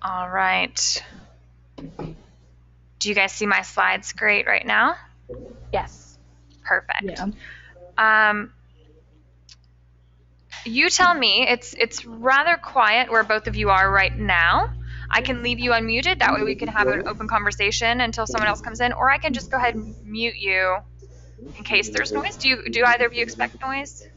All right. Do you guys see my slides great right now? Yes. Perfect. Yeah. Um, you tell me. It's rather quiet where both of you are right now. I can leave you unmuted. That way we can have an open conversation until someone else comes in, or I can just go ahead and mute you in case there's noise. Do either of you expect noise?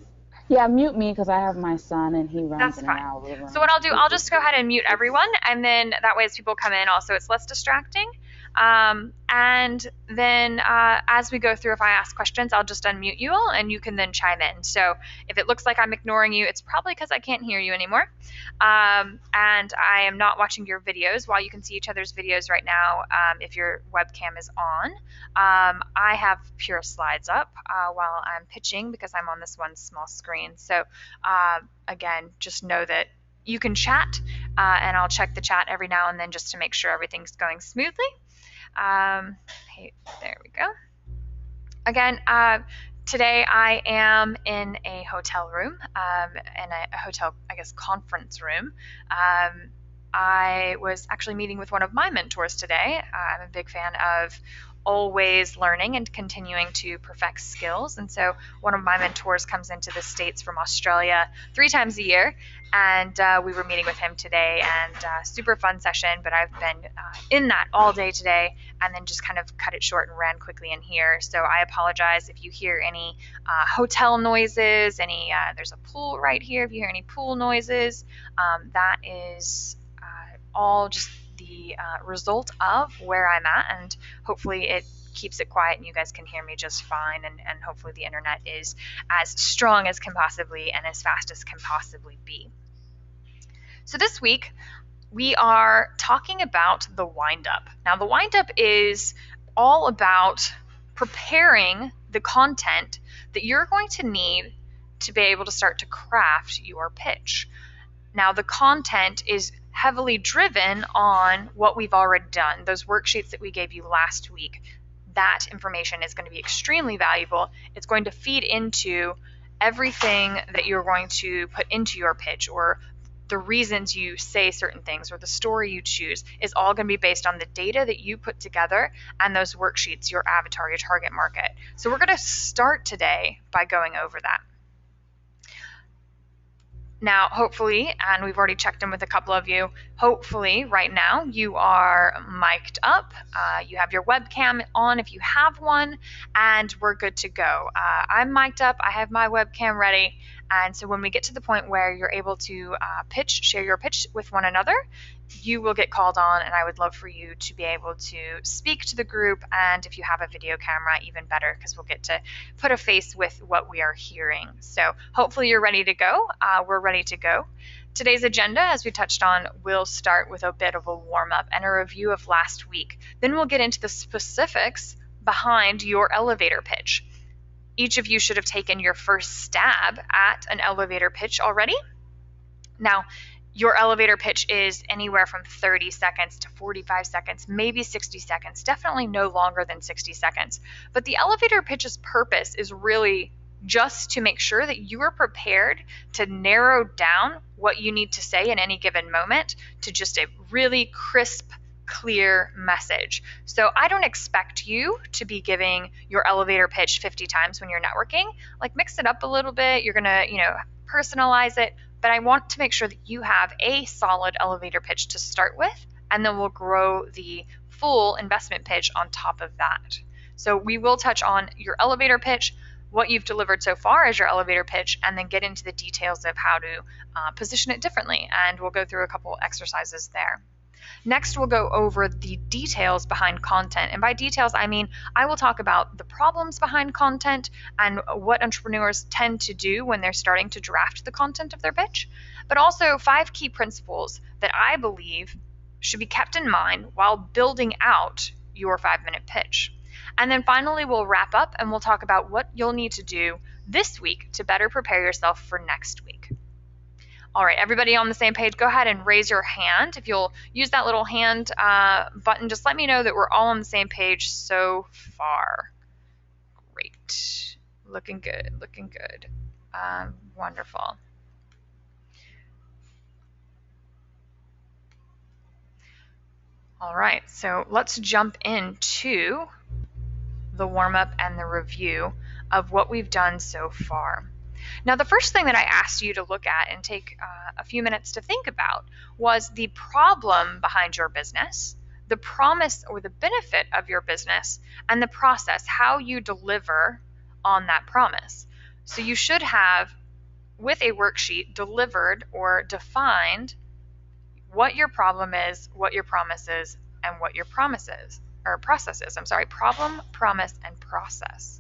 Yeah, mute me because I have my son and he runs That's in and fine. out of the So what room. I'll do, I'll just go ahead and mute everyone, and then that way as people come in also it's less distracting. And then as we go through, if I ask questions, I'll just unmute you all and you can then chime in. So if it looks like I'm ignoring you, it's probably because I can't hear you anymore. And I am not watching your videos. While you can see each other's videos right now, if your webcam is on, I have pure slides up while I'm pitching because I'm on this one small screen. So again, just know that you can chat, and I'll check the chat every now and then just to make sure everything's going smoothly. Hey, there we go. Again, today I am in a hotel room, in a hotel, I guess, conference room. I was actually meeting with one of my mentors today. I'm a big fan of always learning and continuing to perfect skills. And so one of my mentors comes into the States from Australia 3 times a year. And we were meeting with him today, and super fun session. But I've been in that all day today, and then just kind of cut it short and ran quickly in here. So I apologize if you hear any hotel noises, there's a pool right here. If you hear any pool noises, that is all just the result of where I'm at, and hopefully it keeps it quiet and you guys can hear me just fine, and hopefully the internet is as strong as can possibly and as fast as can possibly be. So this week we are talking about the wind up. Now the wind up is all about preparing the content that you're going to need to be able to start to craft your pitch. Now, the content is heavily driven on what we've already done, those worksheets that we gave you last week. That information is going to be extremely valuable. It's going to feed into everything that you're going to put into your pitch, or the reasons you say certain things, or the story you choose is all going to be based on the data that you put together and those worksheets, your avatar, your target market. So we're going to start today by going over that. Now, hopefully, and we've already checked in with a couple of you, hopefully right now you are mic'd up, you have your webcam on if you have one, and we're good to go. I'm mic'd up, I have my webcam ready, and so when we get to the point where you're able to share your pitch with one another, you will get called on, and I would love for you to be able to speak to the group, and if you have a video camera, even better, because we'll get to put a face with what we are hearing. So hopefully you're ready to go. We're ready to go. Today's agenda, as we touched on, will start with a bit of a warm-up and a review of last week. Then we'll get into the specifics behind your elevator pitch. Each of you should have taken your first stab at an elevator pitch already. Now, your elevator pitch is anywhere from 30 seconds to 45 seconds, maybe 60 seconds, definitely no longer than 60 seconds. But the elevator pitch's purpose is really just to make sure that you are prepared to narrow down what you need to say in any given moment to just a really crisp, clear message. So I don't expect you to be giving your elevator pitch 50 times when you're networking. Like, mix it up a little bit. You're going to, personalize it, but I want to make sure that you have a solid elevator pitch to start with, and then we'll grow the full investment pitch on top of that. So we will touch on your elevator pitch, what you've delivered so far as your elevator pitch, and then get into the details of how to position it differently, and we'll go through a couple exercises there. Next, we'll go over the details behind content. And by details, I mean I will talk about the problems behind content and what entrepreneurs tend to do when they're starting to draft the content of their pitch, but also 5 key principles that I believe should be kept in mind while building out your 5-minute pitch. And then finally, we'll wrap up and we'll talk about what you'll need to do this week to better prepare yourself for next week. All right, everybody on the same page, go ahead and raise your hand. If you'll use that little hand button, just let me know that we're all on the same page so far. Great. Looking good, looking good. Wonderful. All right, so let's jump into the warm-up and the review of what we've done so far. Now, the first thing that I asked you to look at and take a few minutes to think about was the problem behind your business, the promise or the benefit of your business, and the process, how you deliver on that promise. So you should have, with a worksheet, delivered or defined what your problem is, what your promise is, and what your promises or process is. I'm sorry, problem, promise, and process.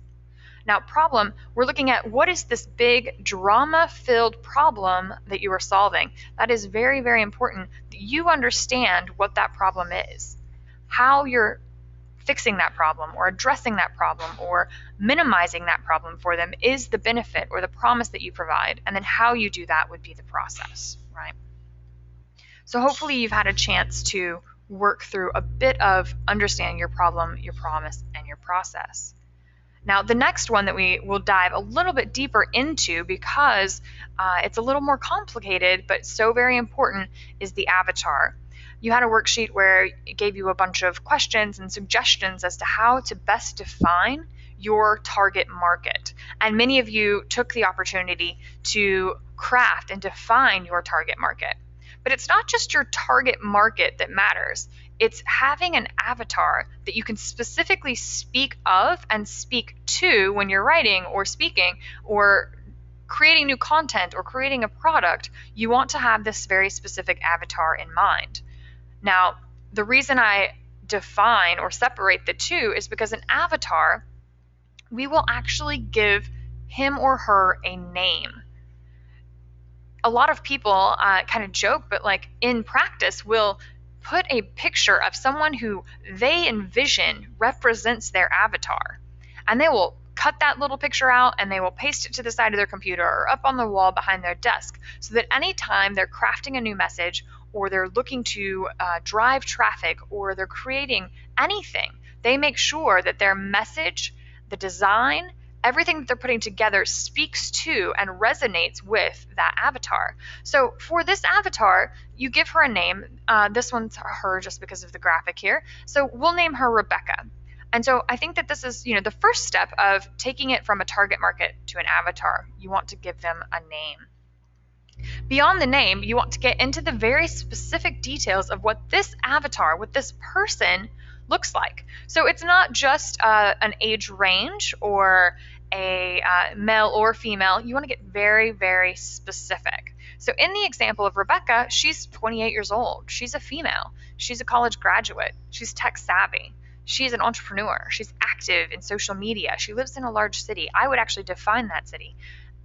Now, problem, we're looking at what is this big drama-filled problem that you are solving. That is very, very important that you understand what that problem is, how you're fixing that problem or addressing that problem or minimizing that problem for them is the benefit or the promise that you provide, and then how you do that would be the process, right? So hopefully you've had a chance to work through a bit of understanding your problem, your promise, and your process. Now, the next one that we will dive a little bit deeper into because it's a little more complicated but so very important is the avatar. You had a worksheet where it gave you a bunch of questions and suggestions as to how to best define your target market. And many of you took the opportunity to craft and define your target market. But it's not just your target market that matters. It's having an avatar that you can specifically speak of and speak to when you're writing or speaking or creating new content or creating a product. You want to have this very specific avatar in mind. Now, the reason I define or separate the two is because an avatar, we will actually give him or her a name. A lot of people kind of joke, but like in practice will put a picture of someone who they envision represents their avatar, and they will cut that little picture out and they will paste it to the side of their computer or up on the wall behind their desk so that anytime they're crafting a new message or they're looking to drive traffic or they're creating anything, they make sure that their message, the design, everything that they're putting together speaks to and resonates with that avatar. So for this avatar, you give her a name. This one's her just because of the graphic here. So we'll name her Rebecca. And so I think that this is, the first step of taking it from a target market to an avatar. You want to give them a name. Beyond the name, you want to get into the very specific details of what this avatar, what this person looks like. So it's not just an age range or a male or female. You want to get very, very specific. So in the example of Rebecca, she's 28 years old. She's a female. She's a college graduate. She's tech savvy. She's an entrepreneur. She's active in social media. She lives in a large city. I would actually define that city.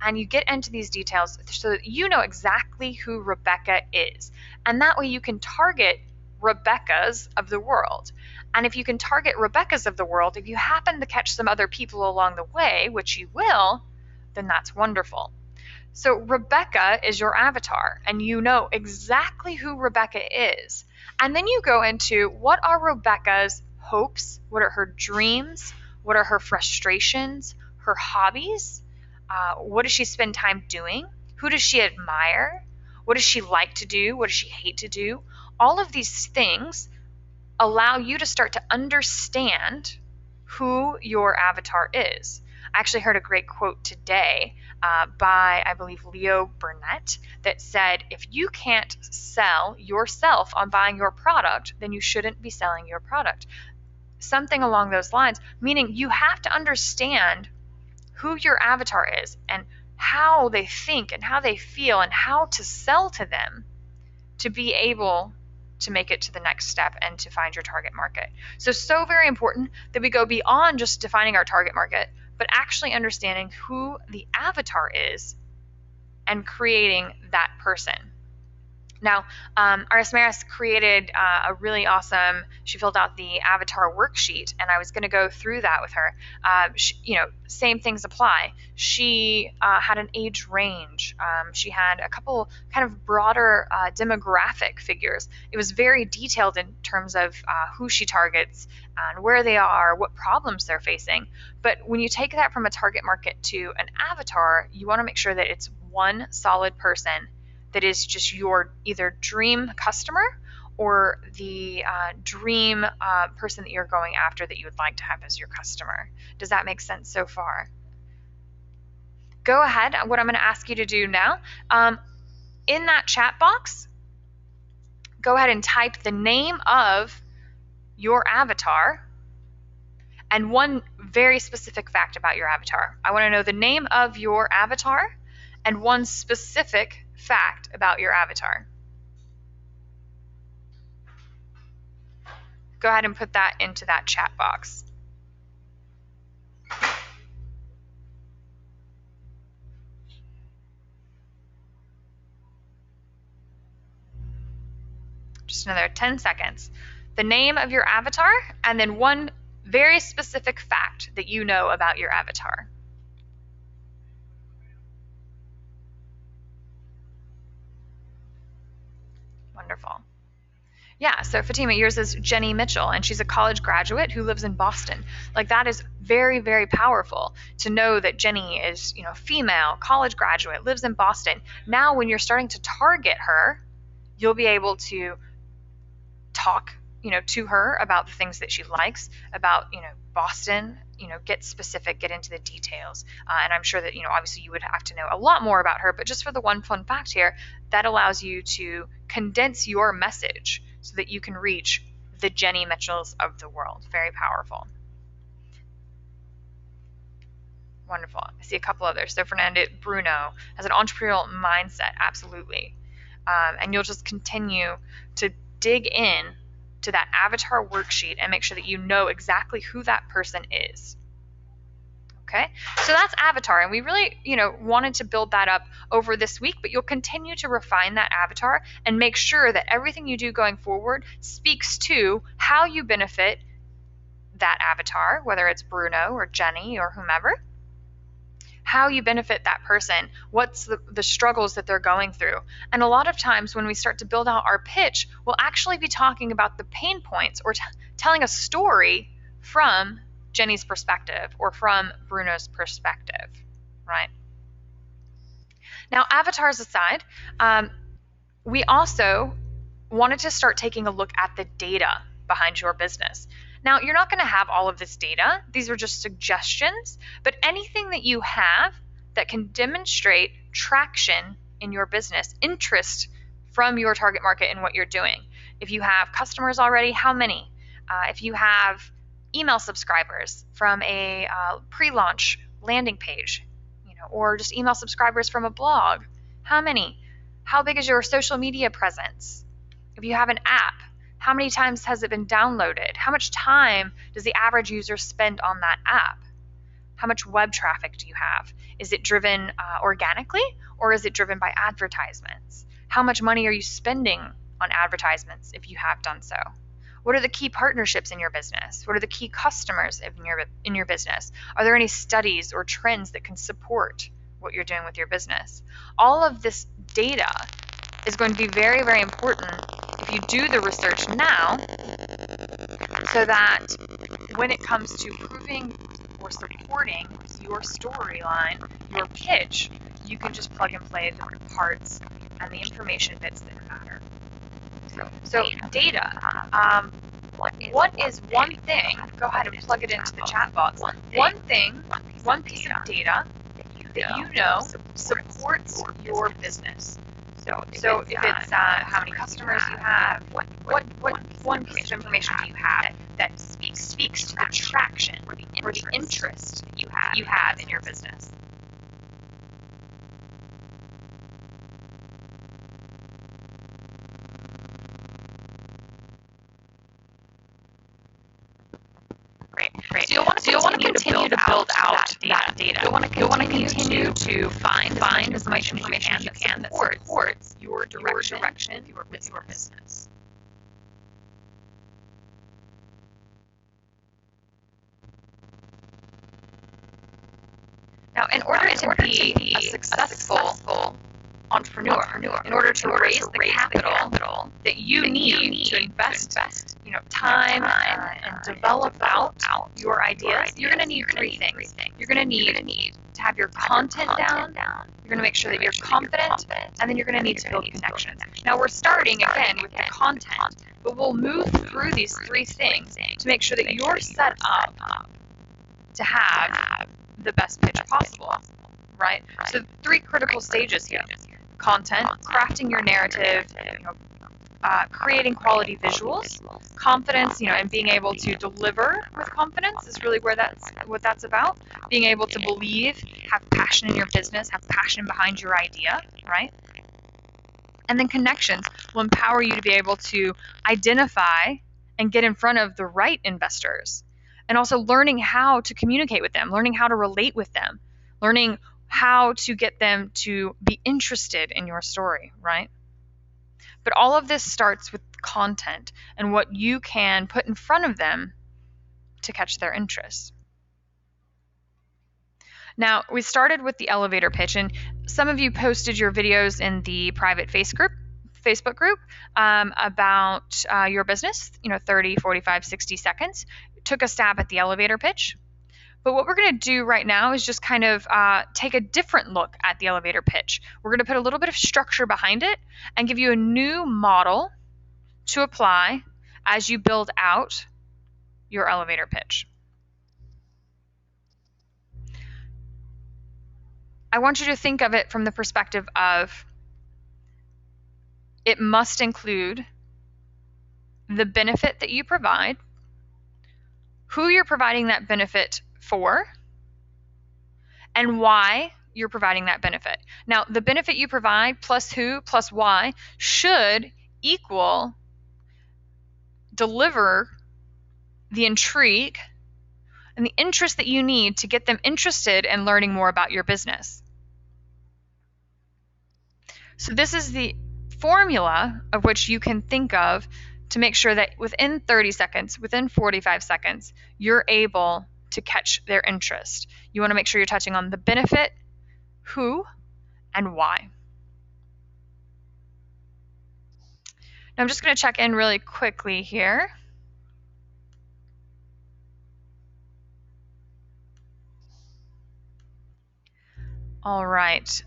And you get into these details so that you know exactly who Rebecca is. And that way you can target Rebeccas of the world. And if you can target Rebeccas of the world, if you happen to catch some other people along the way, which you will, then that's wonderful. So Rebecca is your avatar, and you know exactly who Rebecca is. And then you go into what are Rebecca's hopes, what are her dreams, what are her frustrations, her hobbies, what does she spend time doing, who does she admire, what does she like to do, what does she hate to do. All of these things allow you to start to understand who your avatar is. I actually heard a great quote today by, I believe, Leo Burnett that said, if you can't sell yourself on buying your product, then you shouldn't be selling your product. Something along those lines, meaning you have to understand who your avatar is and how they think and how they feel and how to sell to them to be able to make it to the next step and to find your target market. So very important that we go beyond just defining our target market, but actually understanding who the avatar is and creating that person. Now, Arismaris created a really awesome, she filled out the avatar worksheet, and I was going to go through that with her. Same things apply. She had an age range. She had a couple kind of broader demographic figures. It was very detailed in terms of who she targets and where they are, what problems they're facing. But when you take that from a target market to an avatar, you want to make sure that it's one solid person that is just your either dream customer or the dream person that you're going after that you would like to have as your customer. Does that make sense so far? Go ahead. What I'm going to ask you to do now, in that chat box, go ahead and type the name of your avatar and one very specific fact about your avatar. I want to know the name of your avatar and one specific fact about your avatar. Go ahead and put that into that chat box. Just another 10 seconds. The name of your avatar and then one very specific fact that you know about your avatar. Wonderful. Yeah, so Fatima, yours is Jenny Mitchell, and she's a college graduate who lives in Boston. Like, that is very, very powerful to know that Jenny is, female, college graduate, lives in Boston. Now, when you're starting to target her, you'll be able to talk, to her about the things that she likes, about, Boston, get specific, get into the details. And I'm sure that, obviously you would have to know a lot more about her, but just for the one fun fact here, that allows you to condense your message so that you can reach the Jenny Mitchells of the world. Very powerful. Wonderful. I see a couple others. So Fernando Bruno has an entrepreneurial mindset, absolutely. And you'll just continue to dig in to that avatar worksheet and make sure that you know exactly who that person is. Okay, so that's avatar, and we really, wanted to build that up over this week, but you'll continue to refine that avatar and make sure that everything you do going forward speaks to how you benefit that avatar, whether it's Bruno or Jenny or whomever, how you benefit that person, what's the struggles that they're going through. And a lot of times when we start to build out our pitch, we'll actually be talking about the pain points or telling a story from Jenny's perspective or from Bruno's perspective, right? Now, avatars aside, we also wanted to start taking a look at the data behind your business. Now, you're not going to have all of this data. These are just suggestions, but anything that you have that can demonstrate traction in your business, interest from your target market in what you're doing. If you have customers already, how many? If you have email subscribers from a pre-launch landing page, or just email subscribers from a blog, how many? How big is your social media presence? If you have an app, how many times has it been downloaded? How much time does the average user spend on that app? How much web traffic do you have? Is it driven organically, or is it driven by advertisements? How much money are you spending on advertisements if you have done so? What are the key partnerships in your business? What are the key customers in your business? Are there any studies or trends that can support what you're doing with your business? All of this data is going to be very, very important if you do the research now, so that when it comes to proving or supporting your storyline, your pitch, you can just plug and play the parts and the information bits that matter. So data, what is one thing, go ahead and plug it into the chat box, one piece of data that you know supports your business. So if it's how many customers you have, what one piece of information do you have that speaks to the traction or the interest you have in your business? Great. So you'll want to continue to build out that data. You'll want to continue to find as much information as you can that supports your direction of your business. Now, in order to be a successful entrepreneur, in order to raise the capital that you need to invest time and develop out your ideas, you're going to need three things. You're going to need to have your content down. You're going to make sure that you're confident, and then you're going to need to build connections. Now we're starting again with the content, but we'll move through these three things to make sure that you're set up to have the best pitch possible, right? So three critical stages here: content, crafting your narrative, creating quality visuals, confidence, and being able to deliver with confidence is really what that's about. Being able to believe, have passion in your business, have passion behind your idea, right? And then connections will empower you to be able to identify and get in front of the right investors. And also learning how to communicate with them, learning how to relate with them, learning how to get them to be interested in your story, right? But all of this starts with content and what you can put in front of them to catch their interest. Now, we started with the elevator pitch, and some of you posted your videos in the private Facebook group about your business, 30, 45, 60 seconds. Took a stab at the elevator pitch. But what we're going to do right now is just kind of take a different look at the elevator pitch. We're going to put a little bit of structure behind it and give you a new model to apply as you build out your elevator pitch. I want you to think of it from the perspective of it must include the benefit that you provide, who you're providing that benefit for, and why you're providing that benefit. Now, the benefit you provide plus who plus why should equal deliver the intrigue and the interest that you need to get them interested in learning more about your business. So this is the formula of which you can think of to make sure that within 30 seconds, within 45 seconds, you're able to catch their interest. You want to make sure you're touching on the benefit, who, and why. Now I'm just going to check in really quickly here. All right.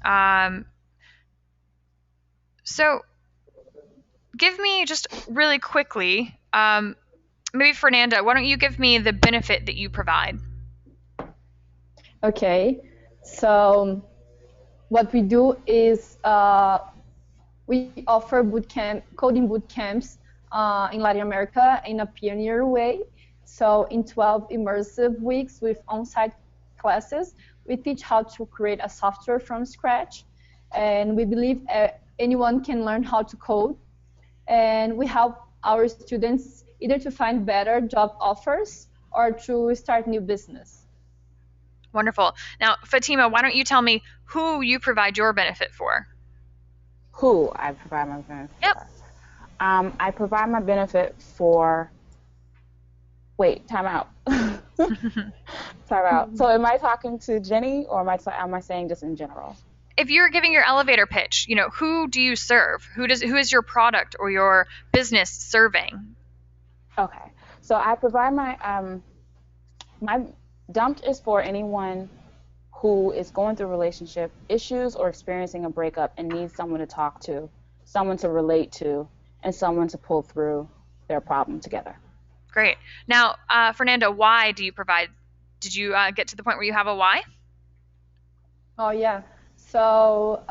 So give me just really quickly, maybe Fernanda, why don't you give me the benefit that you provide? Okay, so what we do is we offer coding boot camps in Latin America in a pioneer way. So in 12 immersive weeks with on-site classes, we teach how to create a software from scratch. And we believe anyone can learn how to code. And we help our students either to find better job offers or to start new business. Wonderful. Now, Fatima, why don't you tell me who you provide your benefit for? Who I provide my benefit Yep. for? I provide my benefit for... Wait, time out. Time out. So am I talking to Jenny, or am I saying just in general? If you're giving your elevator pitch, who do you serve? Who is your product or your business serving? Okay. So I provide my dump is for anyone who is going through relationship issues or experiencing a breakup and needs someone to talk to, someone to relate to, and someone to pull through their problem together. Great. Now, Fernanda, why do you provide? Did you get to the point where you have a why? Oh, yeah. So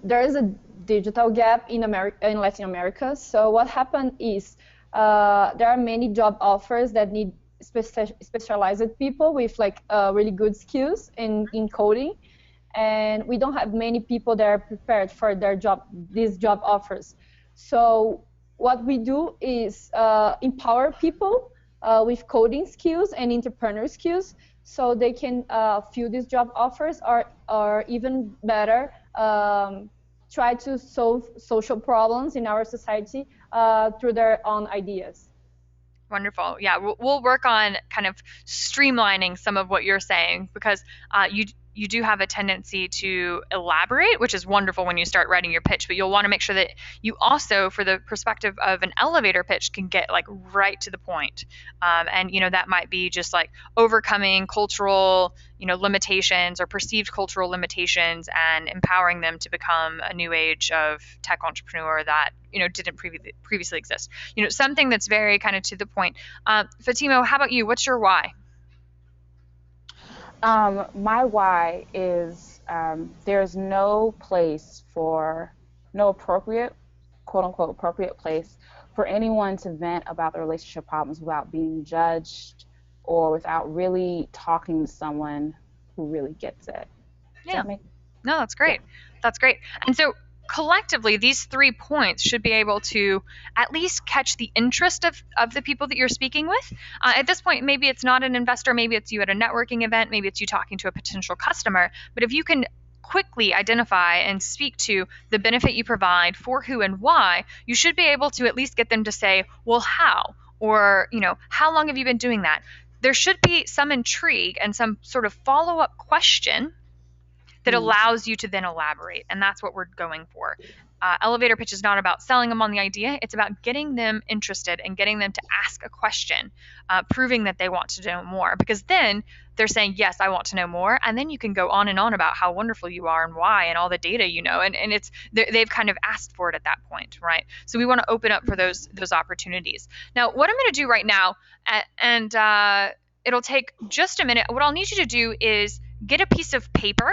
there is a digital gap in Latin America. So what happened is there are many job offers that need specialized people with really good skills in coding, and we don't have many people that are prepared for these job offers. So what we do is empower people with coding skills and entrepreneur skills, so they can fill these job offers, or even better, try to solve social problems in our society through their own ideas. Wonderful. Yeah, we'll work on kind of streamlining some of what you're saying, because you do have a tendency to elaborate, which is wonderful when you start writing your pitch, but you'll want to make sure that you also, for the perspective of an elevator pitch, can get like right to the point. And, that might be just like overcoming cultural, limitations or perceived cultural limitations and empowering them to become a new age of tech entrepreneur that, didn't previously exist. Something that's very kind of to the point. Fatimo, how about you? What's your why? My why is there's no place for, no appropriate, quote unquote, appropriate place for anyone to vent about their relationship problems without being judged or without really talking to someone who really gets it. Does Yeah. that make? No, that's Yeah. great. That's great. And so collectively, these 3 points should be able to at least catch the interest of the people that you're speaking with. At this point, maybe it's not an investor, maybe it's you at a networking event, maybe it's you talking to a potential customer. But if you can quickly identify and speak to the benefit you provide, for who and why, you should be able to at least get them to say, well, how? Or, how long have you been doing that? There should be some intrigue and some sort of follow up question that Mm. allows you to then elaborate. And that's what we're going for. Elevator pitch is not about selling them on the idea. It's about getting them interested and getting them to ask a question, proving that they want to know more. Because then they're saying, yes, I want to know more. And then you can go on and on about how wonderful you are and why and all the data you know. And it's they've kind of asked for it at that point, right? So we want to open up for those opportunities. Now, what I'm going to do right now, and it'll take just a minute. What I'll need you to do is get a piece of paper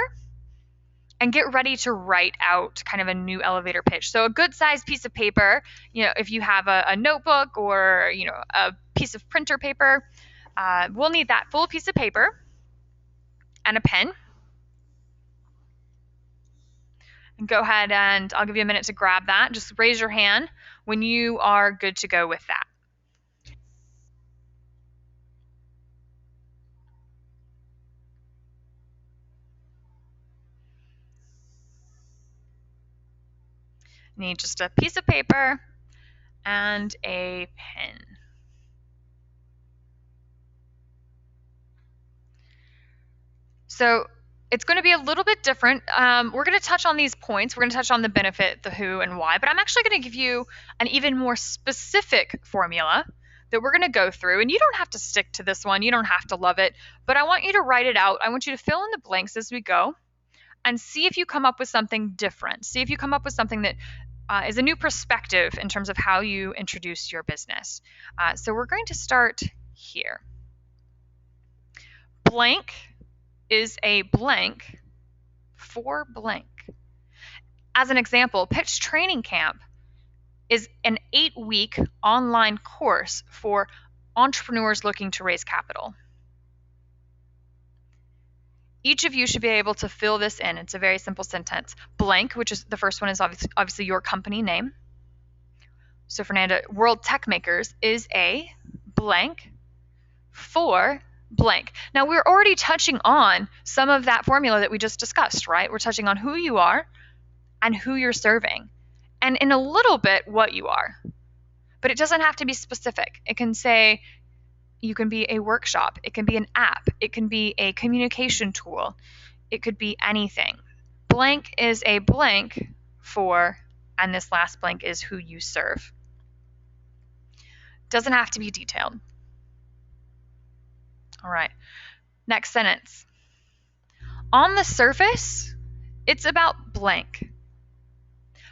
and get ready to write out kind of a new elevator pitch. So a good sized piece of paper, if you have a notebook or, a piece of printer paper, we'll need that full piece of paper and a pen. And go ahead and I'll give you a minute to grab that. Just raise your hand when you are good to go with that. Need just a piece of paper and a pen. So it's going to be a little bit different. We're going to touch on these points. We're going to touch on the benefit, the who, and why. But I'm actually going to give you an even more specific formula that we're going to go through. And you don't have to stick to this one. You don't have to love it. But I want you to write it out. I want you to fill in the blanks as we go and see if you come up with something different. See if you come up with something that is a new perspective in terms of how you introduce your business. So we're going to start here. Blank is a blank for blank. As an example, Pitch Training Camp is an 8-week online course for entrepreneurs looking to raise capital. Each of you should be able to fill this in. It's a very simple sentence. Blank, which is the first one, is obviously your company name. So Fernanda, World Tech Makers is a blank for blank. Now we're already touching on some of that formula that we just discussed, right? We're touching on who you are and who you're serving, and in a little bit what you are. But it doesn't have to be specific. It can say you can be a workshop, it can be an app, it can be a communication tool, it could be anything. Blank is a blank for, and this last blank is who you serve. Doesn't have to be detailed. All right, next sentence. On the surface, it's about blank.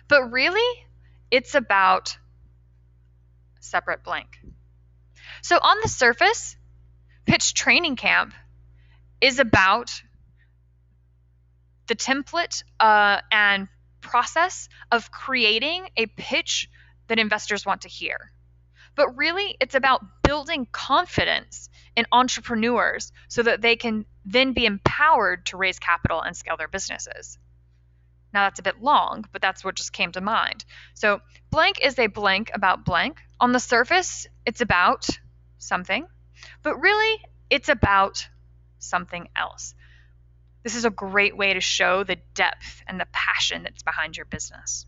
But really, it's about separate blank. So on the surface, Pitch Training Camp is about the template and process of creating a pitch that investors want to hear. But really, it's about building confidence in entrepreneurs so that they can then be empowered to raise capital and scale their businesses. Now that's a bit long, but that's what just came to mind. So blank is a blank about blank. On the surface, it's about something, but really it's about something else. This is a great way to show the depth and the passion that's behind your business.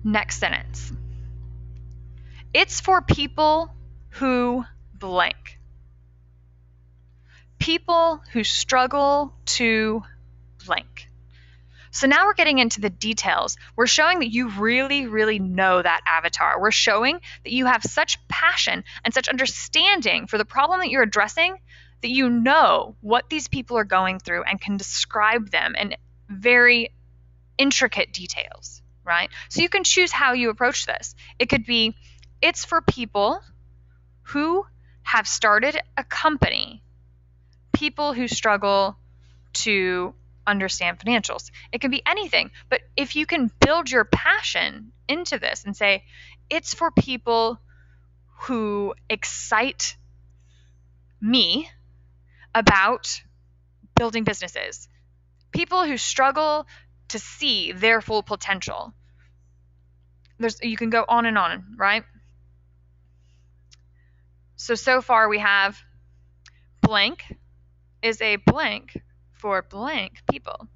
Next sentence. It's for people who blank. People who struggle to blank. So now we're getting into the details. We're showing that you really, really know that avatar. We're showing that you have such passion and such understanding for the problem that you're addressing that you know what these people are going through and can describe them in very intricate details, right? So you can choose how you approach this. It could be, it's for people who have started a company, people who struggle to understand financials. It can be anything, but if you can build your passion into this and say, it's for people who excite me about building businesses, people who struggle to see their full potential. You can go on and on, right? So far we have blank is a blank for blank people.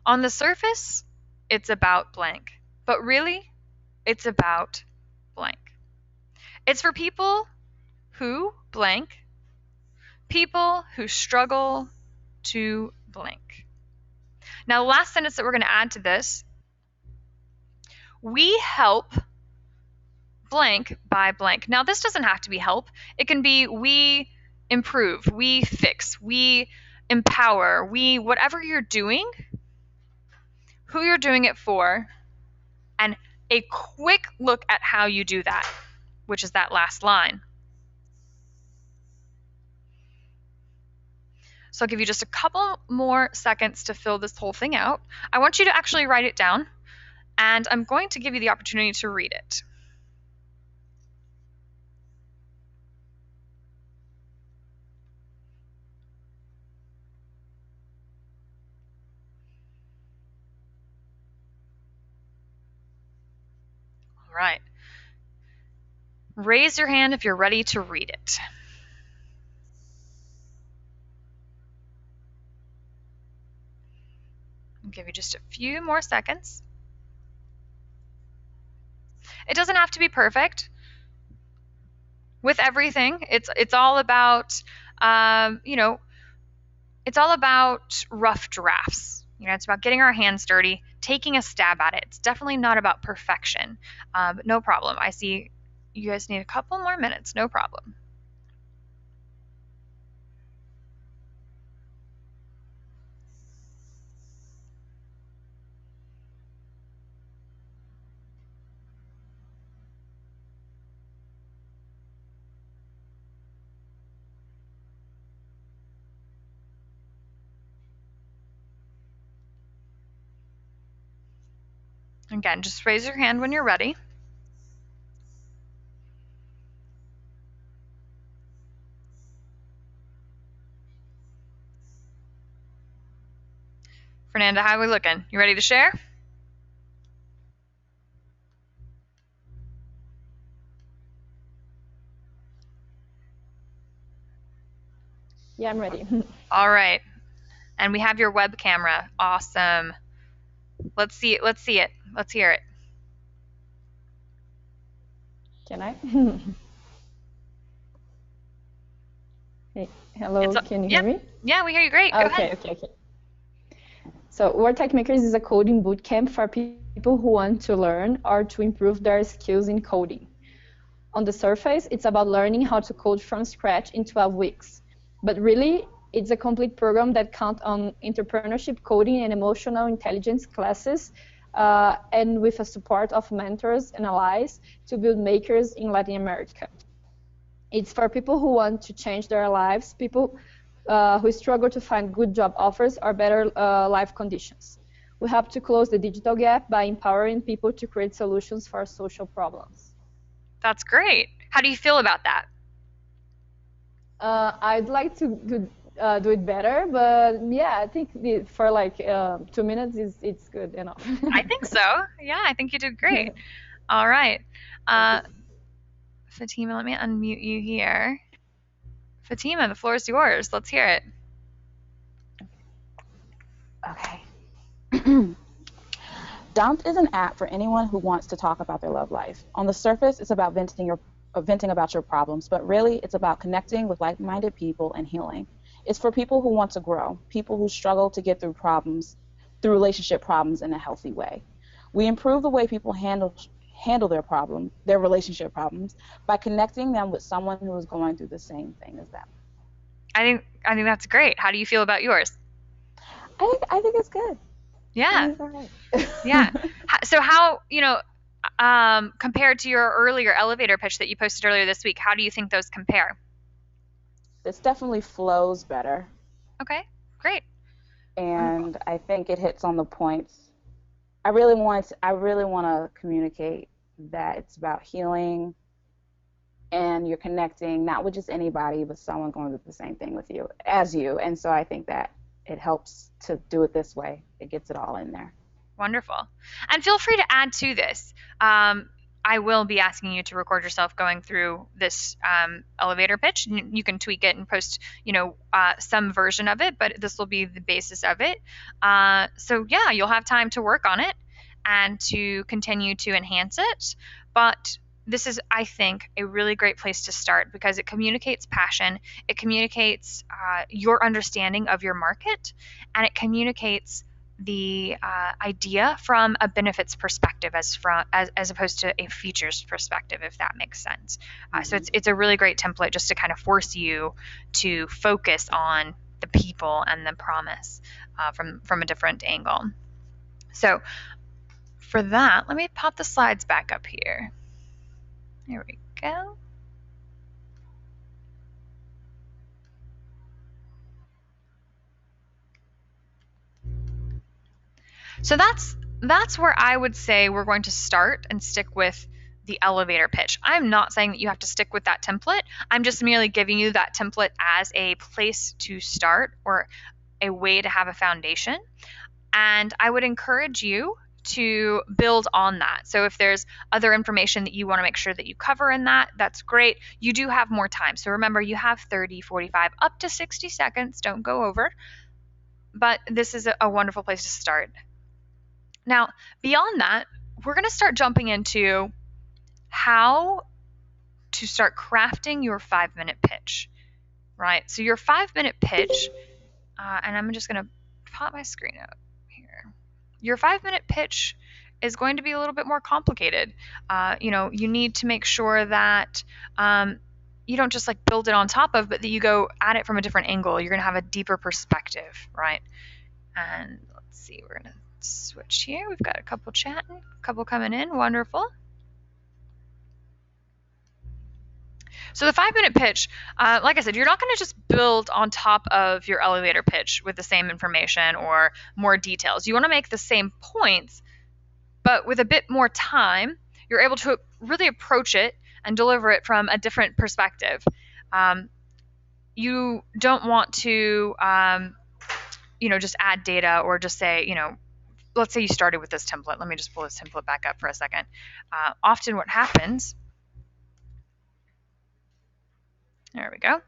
On the surface, it's about blank, but really, it's about blank. It's for people who blank, people who struggle to blank. Now, the last sentence that we're going to add to this, we help blank by blank. Now, this doesn't have to be help. It can be we improve, we fix, we empower, whatever you're doing, who you're doing it for, and a quick look at how you do that, which is that last line. So I'll give you just a couple more seconds to fill this whole thing out. I want you to actually write it down, and I'm going to give you the opportunity to read it. All right. Raise your hand if you're ready to read it. I'll give you just a few more seconds. It doesn't have to be perfect. With everything, it's all about, it's all about rough drafts. It's about getting our hands dirty, taking a stab at it. It's definitely not about perfection. But no problem. I see you guys need a couple more minutes. No problem. Again, just raise your hand when you're ready. Fernanda, how are we looking? You ready to share? Yeah, I'm ready. All right. And we have your web camera. Awesome. Let's see it. Let's see it. Let's hear it. Can I? Hey, hello, can you hear me? Yeah, we hear you great. Go ahead. Okay. So, Word Tech Makers is a coding bootcamp for people who want to learn or to improve their skills in coding. On the surface, it's about learning how to code from scratch in 12 weeks. But really, it's a complete program that counts on entrepreneurship, coding, and emotional intelligence classes, and with the support of mentors and allies to build makers in Latin America. It's for people who want to change their lives, people who struggle to find good job offers or better life conditions. We help to close the digital gap by empowering people to create solutions for social problems. That's great. How do you feel about that? I'd like to do it better, but yeah, I think for like 2 minutes it's good enough. I think so. Yeah, I think you did great. All right. Fatima, let me unmute you here. Fatima, the floor is yours. Let's hear it. Okay. Dumped is an app for anyone who wants to talk about their love life. On the surface, it's about venting your venting about your problems, but really it's about connecting with like-minded people and healing. It's for people who want to grow, people who struggle to get through problems, through relationship problems in a healthy way. We improve the way people handle their relationship problems, by connecting them with someone who is going through the same thing as them. I think that's great. How do you feel about yours? I think it's good. I Yeah. think it's all right. Yeah. So how, compared to your earlier elevator pitch that you posted earlier this week, how do you think those compare? This definitely flows better, Okay, great. Wonderful. and I think it hits on the points. I really want to communicate that it's about healing, and you're connecting not with just anybody, but someone going through the same thing with you as you. And so I think that it helps to do it this way. It gets it all in there. Wonderful. And feel free to add to this. I will be asking you to record yourself going through this elevator pitch. You can tweak it and post, some version of it, but this will be the basis of it. So yeah, you'll have time to work on it and to continue to enhance it. But this is, I think, a really great place to start because it communicates passion, it communicates your understanding of your market, and it communicates the idea from a benefits perspective as opposed to a features perspective, if that makes sense. So it's a really great template just to kind of force you to focus on the people and the promise from a different angle. So for that, let me pop the slides back up here. There we go. So that's where I would say we're going to start and stick with the elevator pitch. I'm not saying that you have to stick with that template. I'm just merely giving you that template as a place to start or a way to have a foundation. And I would encourage you to build on that. So if there's other information that you want to make sure that you cover in that, that's great. You do have more time. So remember, you have 30, 45, up to 60 seconds. Don't go over. But this is a wonderful place to start. Now, beyond that, we're going to start jumping into how to start crafting your 5-minute pitch, right? So your 5-minute pitch, and I'm just going to pop my screen up here. Your 5-minute pitch is going to be a little bit more complicated. You need to make sure that you don't just like build it on top of, but that you go at it from a different angle. You're going to have a deeper perspective, right? And let's see, we're going to switch here. We've got a couple chatting, a couple coming in. Wonderful. So the 5-minute pitch, like I said, you're not going to just build on top of your elevator pitch with the same information or more details. You want to make the same points, but with a bit more time, you're able to really approach it and deliver it from a different perspective. You don't want to, just add data or just say, let's say you started with this template. Let me just pull this template back up for a second. Often what happens, there we go.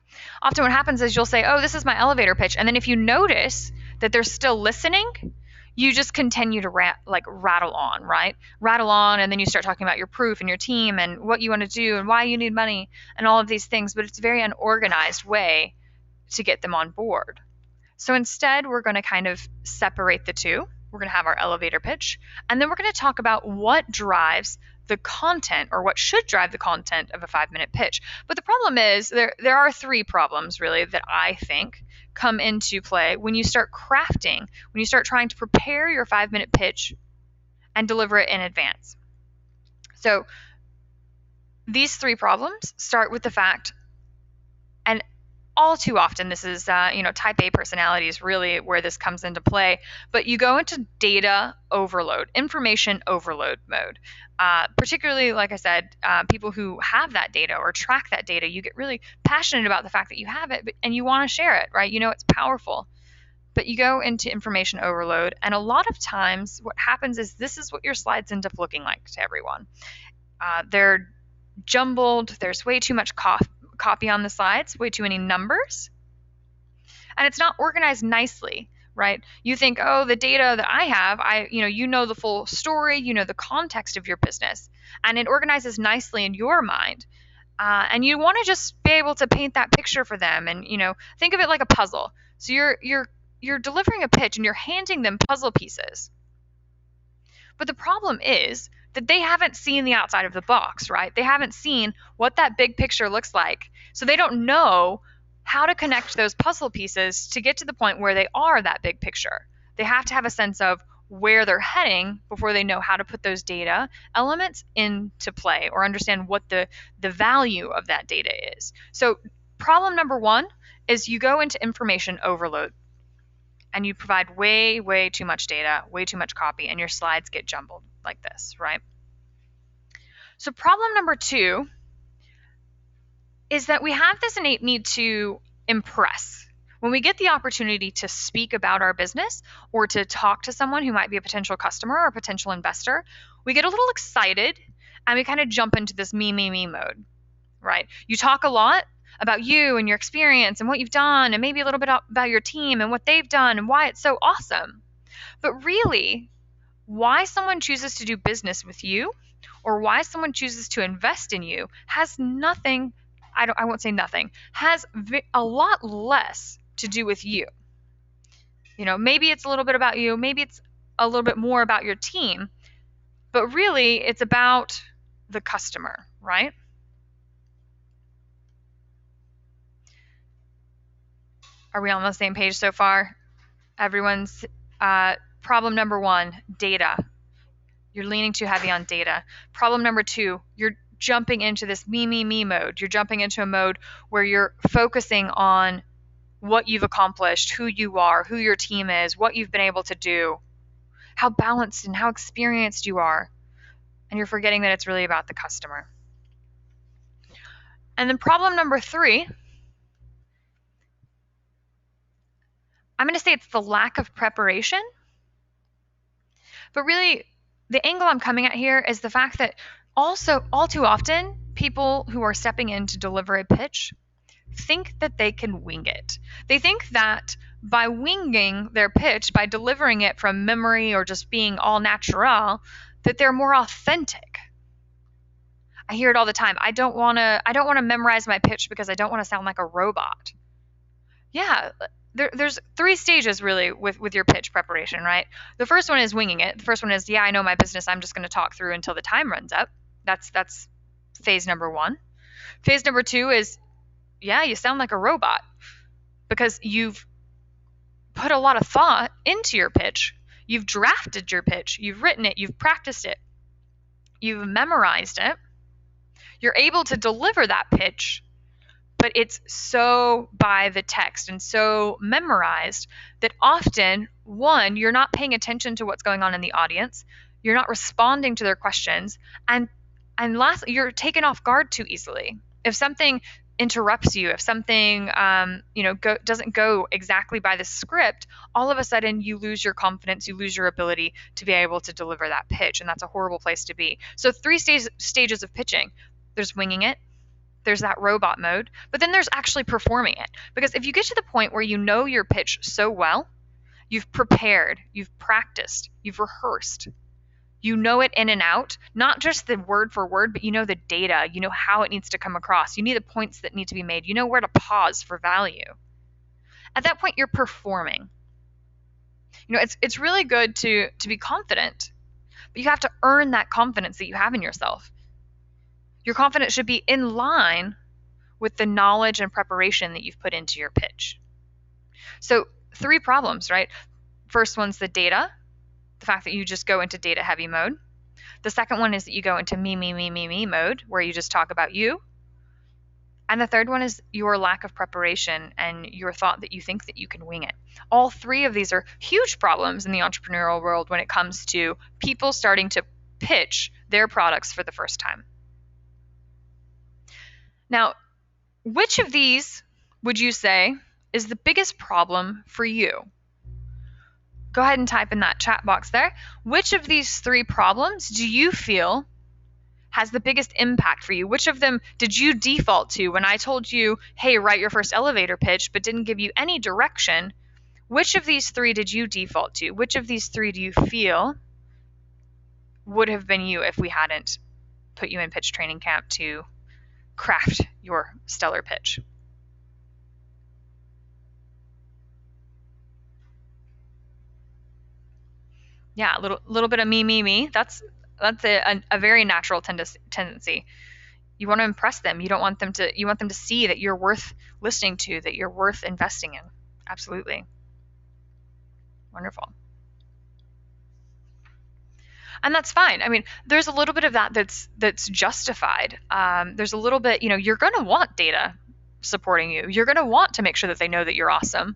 Often what happens is you'll say, oh, this is my elevator pitch. And then if you notice that they're still listening, you just continue to rattle on, right? Rattle on, and then you start talking about your proof and your team and what you want to do and why you need money and all of these things. But it's a very unorganized way to get them on board. So instead, we're going to kind of separate the two. We're going to have our elevator pitch, and then we're going to talk about what drives the content or what should drive the content of a 5-minute pitch. But the problem is there are 3 problems really that I think come into play when you start crafting, when you start trying to prepare your 5-minute pitch and deliver it in advance. So these 3 problems start with the fact, and all too often this is type A personality is really where this comes into play, but you go into data overload, information overload mode. Particularly, like I said, people who have that data or track that data, you get really passionate about the fact that you have it and you want to share it, right? It's powerful, but you go into information overload, and a lot of times what happens is this is what your slides end up looking like to everyone. They're jumbled, there's way too much copy on the slides, way too many numbers, and it's not organized nicely, right? You think, oh, the data that I have, you know the full story, you know the context of your business, and it organizes nicely in your mind. and you want to just be able to paint that picture for them, and think of it like a puzzle. So you're delivering a pitch and you're handing them puzzle pieces. But the problem is that they haven't seen the outside of the box, right? They haven't seen what that big picture looks like. So they don't know how to connect those puzzle pieces to get to the point where they are that big picture. They have to have a sense of where they're heading before they know how to put those data elements into play or understand what the value of that data is. So problem number one is you go into information overload and you provide way too much data, way too much copy, and your slides get jumbled like this, right? So problem number two is that we have this innate need to impress. When we get the opportunity to speak about our business or to talk to someone who might be a potential customer or a potential investor, we get a little excited and we kind of jump into this me mode, right? You talk a lot about you and your experience and what you've done and maybe a little bit about your team and what they've done and why it's so awesome. But really, why someone chooses to do business with you or why someone chooses to invest in you has nothing, I won't say nothing, has a lot less to do with you. Maybe it's a little bit about you, maybe it's a little bit more about your team, but really it's about the customer, right? Are we on the same page so far? Everyone's problem number one, data. You're leaning too heavy on data. Problem number two, you're jumping into this me mode. You're jumping into a mode where you're focusing on what you've accomplished, who you are, who your team is, what you've been able to do, how balanced and how experienced you are. And you're forgetting that it's really about the customer. And then problem number three, I'm going to say it's the lack of preparation. But really, the angle I'm coming at here is the fact that also, all too often, people who are stepping in to deliver a pitch think that they can wing it. They think that by winging their pitch, by delivering it from memory or just being all natural, that they're more authentic. I hear it all the time. I don't want to memorize my pitch because I don't want to sound like a robot. Yeah, there's three stages really with your pitch preparation, right? The first one is winging it. The first one is, yeah, I know my business. I'm just going to talk through until the time runs up. That's phase number one. Phase number two is, yeah, you sound like a robot because you've put a lot of thought into your pitch. You've drafted your pitch. You've written it. You've practiced it. You've memorized it. You're able to deliver that pitch, but it's so by the text and so memorized that often, one, you're not paying attention to what's going on in the audience. You're not responding to their questions. And lastly, you're taken off guard too easily. If something interrupts you, if something doesn't go exactly by the script, all of a sudden you lose your confidence, you lose your ability to be able to deliver that pitch, and that's a horrible place to be. So three stages of pitching. There's winging it, there's that robot mode, but then there's actually performing it. Because if you get to the point where you know your pitch so well, you've prepared, you've practiced, you've rehearsed, you know it in and out, not just the word for word, but you know the data, you know how it needs to come across, you need the points that need to be made, you know where to pause for value. At that point, you're performing. It's really good to be confident, but you have to earn that confidence that you have in yourself. Your confidence should be in line with the knowledge and preparation that you've put into your pitch. So 3 problems, right? First one's the data, the fact that you just go into data heavy mode. The second one is that you go into me mode, where you just talk about you. And the third one is your lack of preparation and your thought that you think that you can wing it. All 3 of these are huge problems in the entrepreneurial world when it comes to people starting to pitch their products for the first time. Now, which of these would you say is the biggest problem for you? Go ahead and type in that chat box there. Which of these 3 problems do you feel has the biggest impact for you? Which of them did you default to when I told you, hey, write your first elevator pitch, but didn't give you any direction? Which of these 3 did you default to? Which of these 3 do you feel would have been you if we hadn't put you in pitch training camp to craft your stellar pitch. Yeah, a little bit of me. That's a very natural tendency. You want to impress them. You want them to see that you're worth listening to, that you're worth investing in. Absolutely. Wonderful. And that's fine. I mean, there's a little bit of that that's justified. There's a little bit, you're going to want data supporting you. You're going to want to make sure that they know that you're awesome.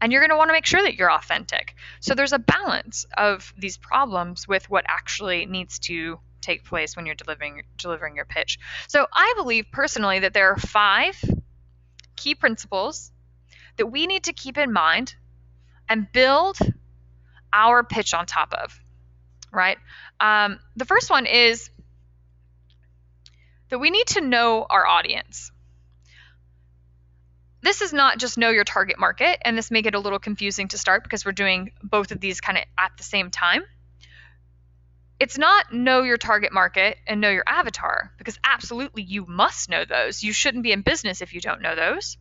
And you're going to want to make sure that you're authentic. So there's a balance of these problems with what actually needs to take place when you're delivering your pitch. So I believe personally that there are 5 key principles that we need to keep in mind and build our pitch on top of, right? The first one is that we need to know our audience. This is not just know your target market, and this may get a little confusing to start because we're doing both of these kind of at the same time. It's not know your target market and know your avatar, because absolutely you must know those. You shouldn't be in business if you don't know those.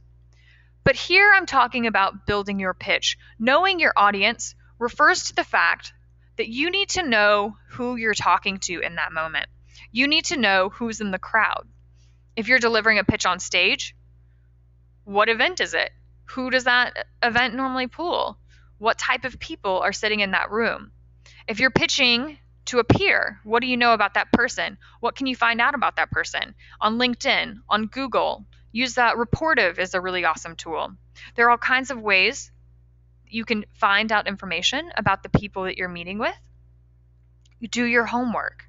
But here I'm talking about building your pitch. Knowing your audience refers to the fact that you need to know who you're talking to in that moment. You need to know who's in the crowd. If you're delivering a pitch on stage, what event is it? Who does that event normally pool? What type of people are sitting in that room? If you're pitching to a peer, what do you know about that person? What can you find out about that person? On LinkedIn, on Google, use that. Reportive is a really awesome tool. There are all kinds of ways you can find out information about the people that you're meeting with. You do your homework.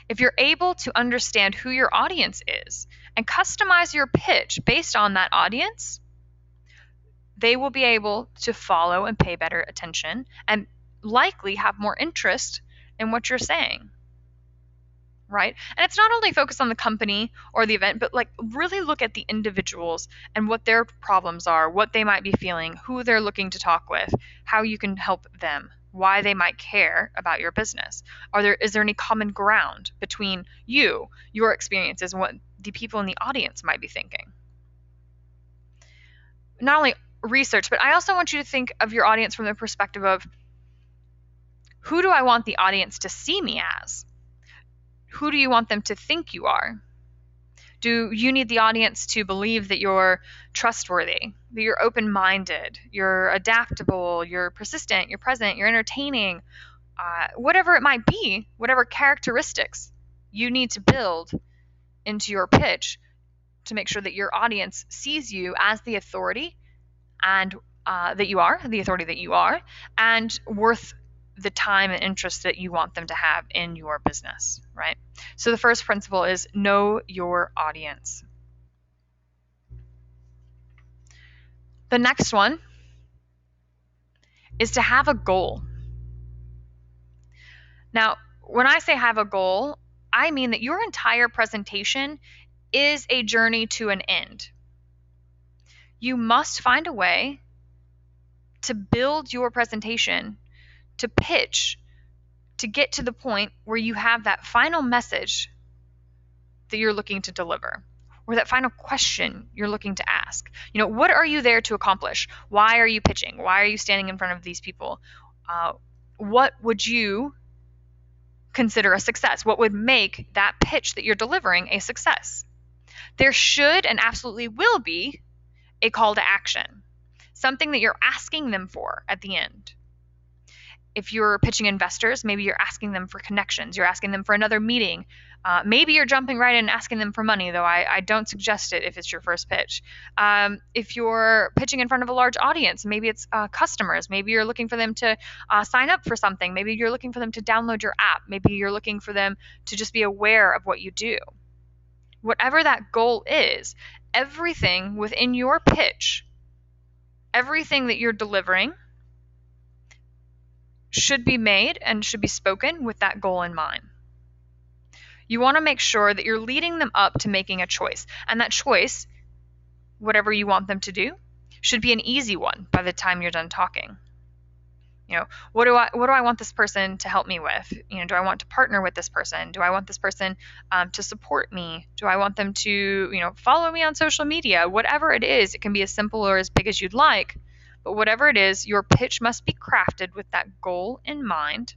If you're able to understand who your audience is and customize your pitch based on that audience, they will be able to follow and pay better attention and likely have more interest in what you're saying, right? And it's not only focused on the company or the event, but like really look at the individuals and what their problems are, what they might be feeling, who they're looking to talk with, how you can help them, why they might care about your business. Is there any common ground between you, your experiences, and what the people in the audience might be thinking? Not only research, but I also want you to think of your audience from the perspective of, who do I want the audience to see me as? Who do you want them to think you are? Do you need the audience to believe that you're trustworthy, that you're open-minded, you're adaptable, you're persistent, you're present, you're entertaining, whatever it might be, whatever characteristics you need to build into your pitch to make sure that your audience sees you as the authority and the authority that you are, and worth the time and interest that you want them to have in your business, right? So the first principle is know your audience. The next one is to have a goal. Now, when I say have a goal, I mean that your entire presentation is a journey to an end. You must find a way to build your presentation, to pitch, to get to the point where you have that final message that you're looking to deliver, or that final question you're looking to ask. What are you there to accomplish? Why are you pitching? Why are you standing in front of these people? What would you consider a success? What would make that pitch that you're delivering a success? There should and absolutely will be a call to action, something that you're asking them for at the end. If you're pitching investors, maybe you're asking them for connections. You're asking them for another meeting. Maybe you're jumping right in and asking them for money, though I don't suggest it if it's your first pitch. If you're pitching in front of a large audience, maybe it's customers. Maybe you're looking for them to sign up for something. Maybe you're looking for them to download your app. Maybe you're looking for them to just be aware of what you do. Whatever that goal is, everything within your pitch, everything that you're delivering, should be made and should be spoken with that goal in mind. You want to make sure that you're leading them up to making a choice. And that choice, whatever you want them to do, should be an easy one by the time you're done talking. What do I want this person to help me with? Do I want to partner with this person? Do I want this person to support me? Do I want them to, follow me on social media? Whatever it is, it can be as simple or as big as you'd like. But whatever it is, your pitch must be crafted with that goal in mind.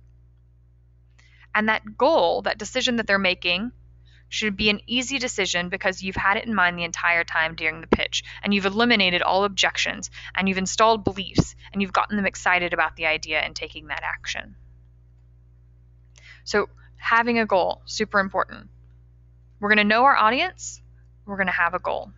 And that goal, that decision that they're making, should be an easy decision because you've had it in mind the entire time during the pitch, and you've eliminated all objections, and you've installed beliefs, and you've gotten them excited about the idea and taking that action. So having a goal, super important. We're going to know our audience. We're going to have a goal.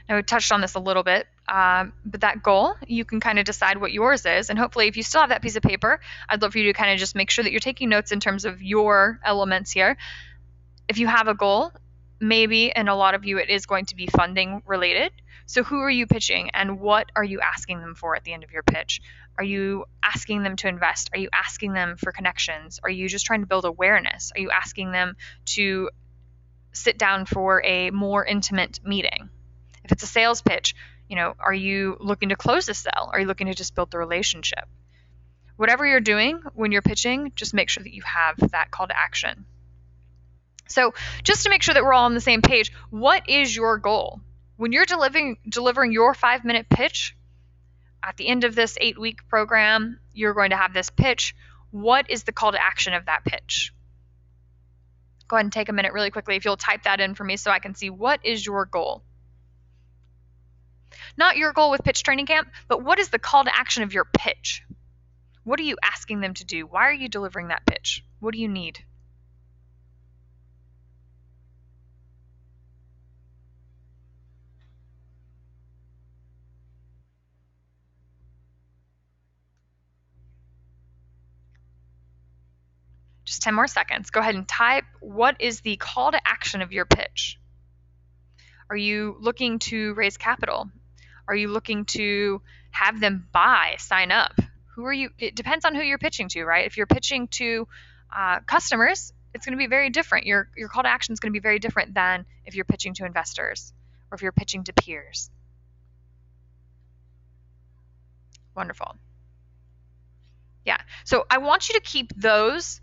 Now, we touched on this a little bit, but that goal, you can kind of decide what yours is. And hopefully, if you still have that piece of paper, I'd love for you to kind of just make sure that you're taking notes in terms of your elements here. If you have a goal, maybe, and a lot of you, it is going to be funding related. So who are you pitching and what are you asking them for at the end of your pitch? Are you asking them to invest? Are you asking them for connections? Are you just trying to build awareness? Are you asking them to sit down for a more intimate meeting? If it's a sales pitch, are you looking to close the sale? Are you looking to just build the relationship? Whatever you're doing when you're pitching, just make sure that you have that call to action. So just to make sure that we're all on the same page, what is your goal? When you're delivering your 5-minute pitch, at the end of this 8-week program, you're going to have this pitch. What is the call to action of that pitch? Go ahead and take a minute really quickly if you'll type that in for me so I can see what is your goal. Not your goal with Pitch Training Camp, but what is the call to action of your pitch? What are you asking them to do? Why are you delivering that pitch? What do you need? Just 10 more seconds. Go ahead and type, what is the call to action of your pitch? Are you looking to raise capital? Are you looking to have them sign up? Who are you? It depends on who you're pitching to, right? If you're pitching to customers, it's going to be very different. Your call to action is going to be very different than if you're pitching to investors or if you're pitching to peers. Wonderful. Yeah. So I want you to keep those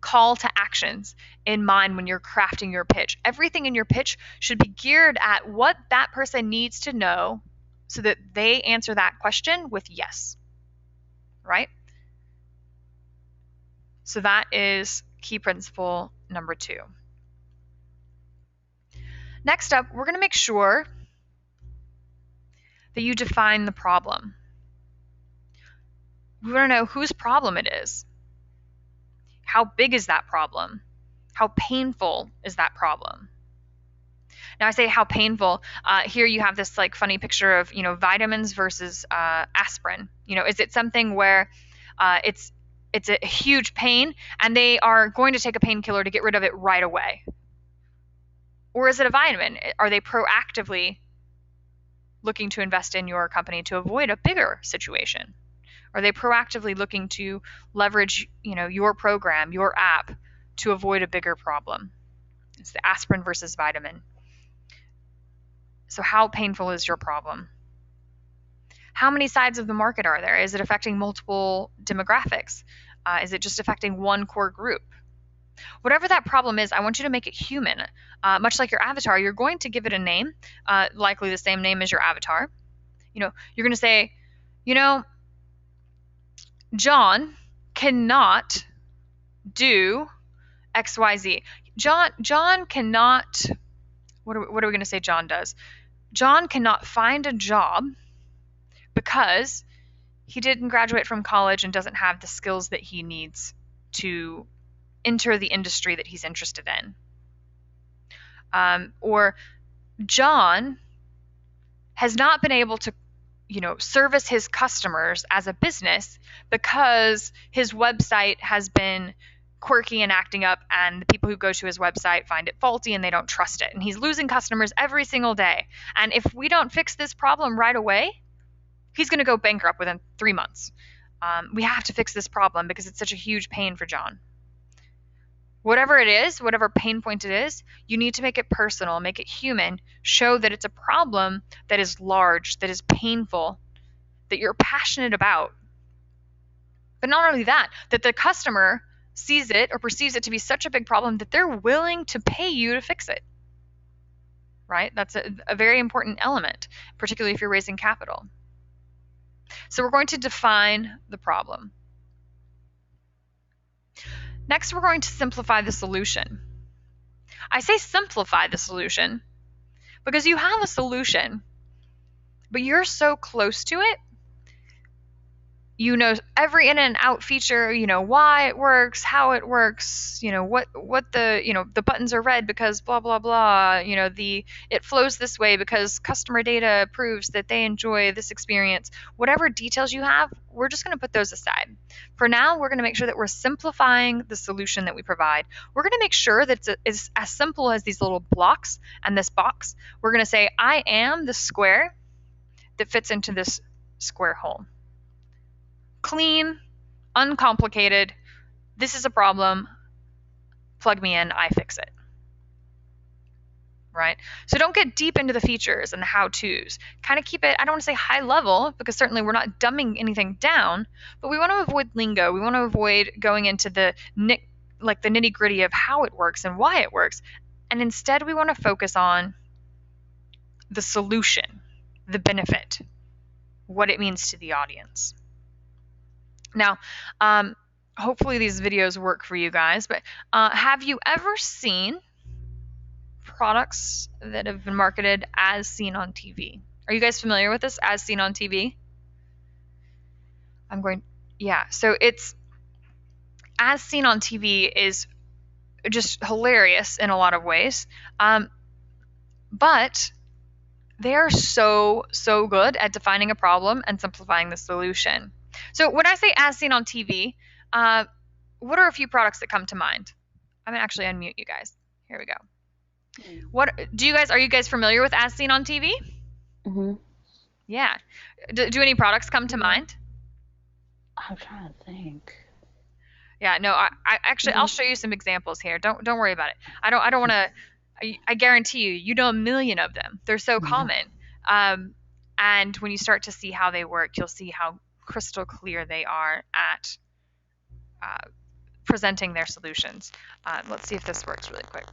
call to actions in mind when you're crafting your pitch. Everything in your pitch should be geared at what that person needs to know so that they answer that question with yes, right? So that is key principle number 2. Next up, we're going to make sure that you define the problem. We want to know whose problem it is. How big is that problem? How painful is that problem? Now I say how painful. Here you have this like funny picture of vitamins versus aspirin. Is it something where it's a huge pain and they are going to take a painkiller to get rid of it right away? Or is it a vitamin? Are they proactively looking to invest in your company to avoid a bigger situation? Are they proactively looking to leverage, your program, your app to avoid a bigger problem? It's the aspirin versus vitamin. So how painful is your problem? How many sides of the market are there? Is it affecting multiple demographics? Is it just affecting one core group? Whatever that problem is, I want you to make it human. Much like your avatar, you're going to give it a name, likely the same name as your avatar. You're going to say, John cannot do XYZ. John cannot, what are we going to say John does? John cannot find a job because he didn't graduate from college and doesn't have the skills that he needs to enter the industry that he's interested in. Or John has not been able to service his customers as a business because his website has been quirky and acting up, and the people who go to his website find it faulty and they don't trust it. And he's losing customers every single day. And if we don't fix this problem right away, he's going to go bankrupt within 3 months. We have to fix this problem because it's such a huge pain for John. Whatever it is, whatever pain point it is, you need to make it personal, make it human, show that it's a problem that is large, that is painful, that you're passionate about. But not only that, that the customer sees it or perceives it to be such a big problem that they're willing to pay you to fix it. Right? That's a very important element, particularly if you're raising capital. So we're going to define the problem. Next, we're going to simplify the solution. I say simplify the solution because you have a solution, but you're so close to it. You know every in and out feature, you know why it works, how it works, you know what the, you know, the buttons are red because blah blah blah, you know, it flows this way because customer data proves that they enjoy this experience. Whatever details you have, we're just going to put those aside. For now, we're going to make sure that we're simplifying the solution that we provide. We're going to make sure that it's as simple as these little blocks and this box. We're going to say, I am the square that fits into this square hole. Clean, uncomplicated. This is a problem. Plug me in, I fix it. Right? So don't get deep into the features and the how-tos. Kind of keep it, I don't want to say high level, because certainly we're not dumbing anything down, but we want to avoid lingo. We want to avoid going into the nitty-gritty of how it works and why it works. And instead we want to focus on the solution, the benefit, what it means to the audience. Now, hopefully these videos work for you guys, but have you ever seen products that have been marketed as seen on TV? Are you guys familiar with this, as seen on TV? Yeah, so it's, as seen on TV is just hilarious in a lot of ways, but they are so good at defining a problem and simplifying the solution. So when I say as seen on TV, what are a few products that come to mind? I'm gonna actually unmute you guys. Here we go. Are you guys familiar with as seen on TV? Mhm. Yeah. Do any products come to mind? I'm trying to think. Yeah, no, I actually I'll show you some examples here. Don't worry about it. I don't want to. I guarantee you know a million of them. They're so common. And when you start to see how they work, you'll see how crystal clear they are at presenting their solutions. Let's see if this works really quick.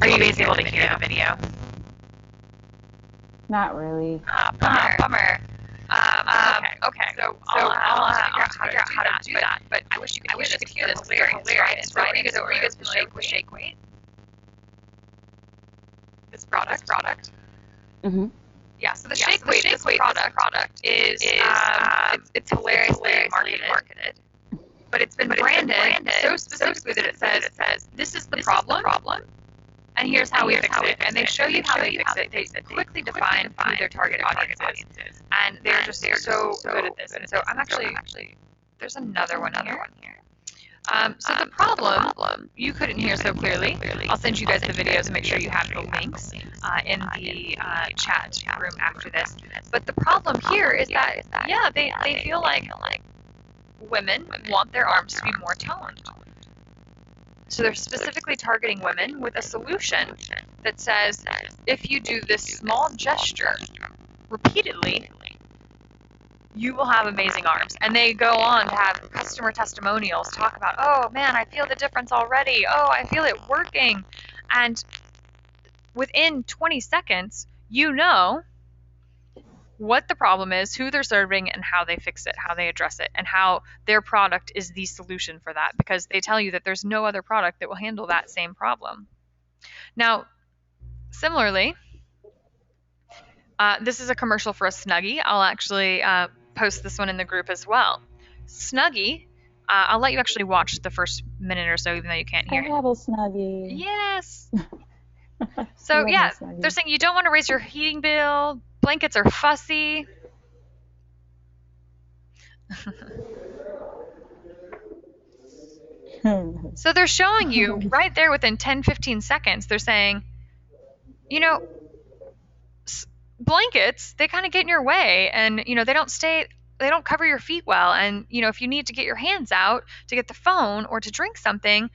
Are you guys able to hear the video? Not really. Bummer. Okay. So I'll figure out how to do that. But I wish you could hear this. Hilarious, right? Because were you guys with shake weight? This product. Mhm. Yeah. So the shake weight. This product is it's hilariously marketed. But it's been branded so specifically that it says this is the problem. And here's how we fix it. And they show you how they fix it. They quickly define who their target audience is. And they're so good at this. And so I'm actually, there's another one here. So the problem, you couldn't hear so clearly. I'll send you guys the videos and make sure you have the links in the chat room after this. But the problem here is that, yeah, they feel like women want their arms to be more toned. So they're specifically targeting women with a solution that says, if you do this small gesture repeatedly, you will have amazing arms. And they go on to have customer testimonials talk about, oh man, I feel the difference already. Oh, I feel it working. And within 20 seconds, you know what the problem is, who they're serving, and how they fix it, how they address it, and how their product is the solution for that, because they tell you that there's no other product that will handle that same problem. Now, similarly, this is a commercial for a Snuggie. I'll actually post this one in the group as well. Snuggie, I'll let you actually watch the first minute or so, even though you can't I hear it. have a Snuggie. Yes. I So love yeah, my Snuggie. they're saying you don't want to raise your heating bill. Blankets are fussy. So they're showing you right there within 10, 15 seconds, they're saying, you know, blankets, they kind of get in your way, and, you know, they don't cover your feet well. And, you know, if you need to get your hands out to get the phone or to drink something,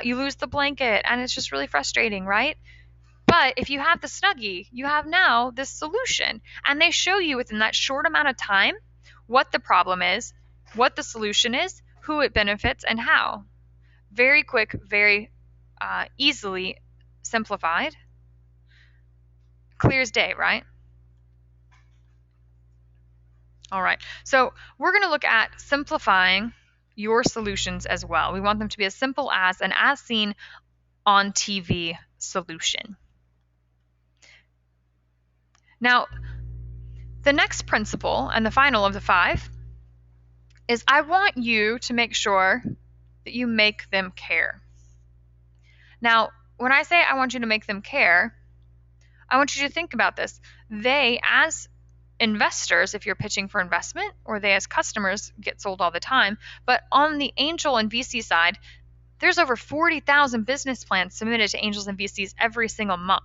you lose the blanket, and it's just really frustrating, right? But if you have the Snuggie, you have now this solution. And they show you within that short amount of time what the problem is, what the solution is, who it benefits, and how. Very quick, very easily simplified. Clear as day, right? All right. So we're going to look at simplifying your solutions as well. We want them to be as simple as an as seen on TV solution. Now, the next principle and the final of the 5 is I want you to make sure that you make them care. Now, when I say I want you to make them care, I want you to think about this. They, as investors, if you're pitching for investment, or they, as customers, get sold all the time. But on the angel and VC side, there's over 40,000 business plans submitted to angels and VCs every single month.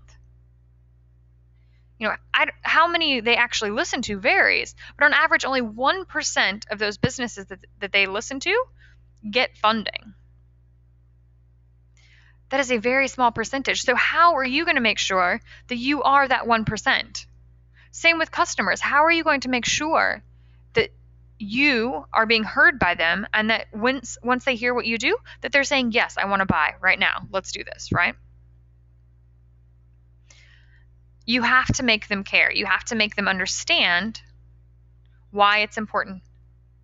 You know, how many they actually listen to varies, but on average, only 1% of those businesses that they listen to get funding. That is a very small percentage. So how are you going to make sure that you are that 1%? Same with customers. How are you going to make sure that you are being heard by them, and that once they hear what you do, that they're saying, yes, I want to buy right now. Let's do this, right? You have to make them care. You have to make them understand why it's important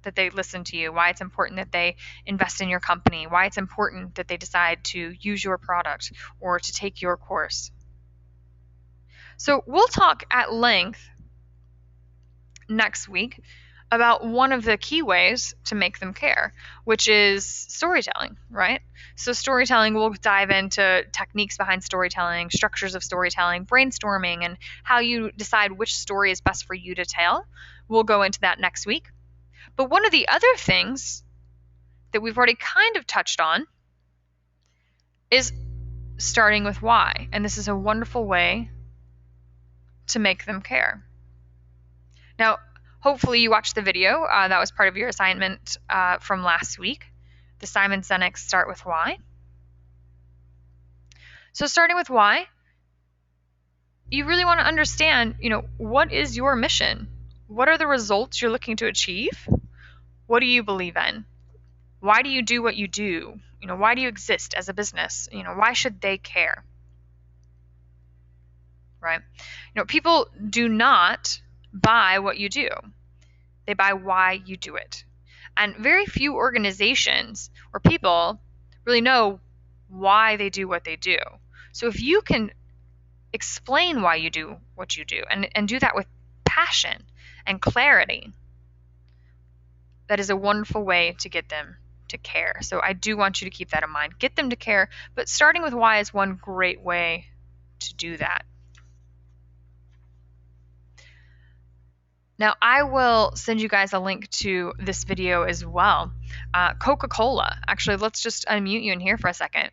that they listen to you, why it's important that they invest in your company, why it's important that they decide to use your product or to take your course. So we'll talk at length next week about one of the key ways to make them care, which is storytelling, right? So storytelling, we'll dive into techniques behind storytelling, structures of storytelling, brainstorming, and how you decide which story is best for you to tell. We'll go into that next week. But one of the other things that we've already kind of touched on is starting with why. And this is a wonderful way to make them care. Now, hopefully you watched the video. That was part of your assignment from last week. The Simon Sinek Start With Why. So starting with why, you really want to understand, what is your mission? What are the results you're looking to achieve? What do you believe in? Why do you do what you do? Why do you exist as a business? Why should they care? Right? People do not buy what you do. They buy why you do it. And very few organizations or people really know why they do what they do. So if you can explain why you do what you do and do that with passion and clarity, that is a wonderful way to get them to care. So I do want you to keep that in mind. Get them to care, but starting with why is one great way to do that. Now, I will send you guys a link to this video as well. CocaCola. Actually, let's just unmute you in here for a second.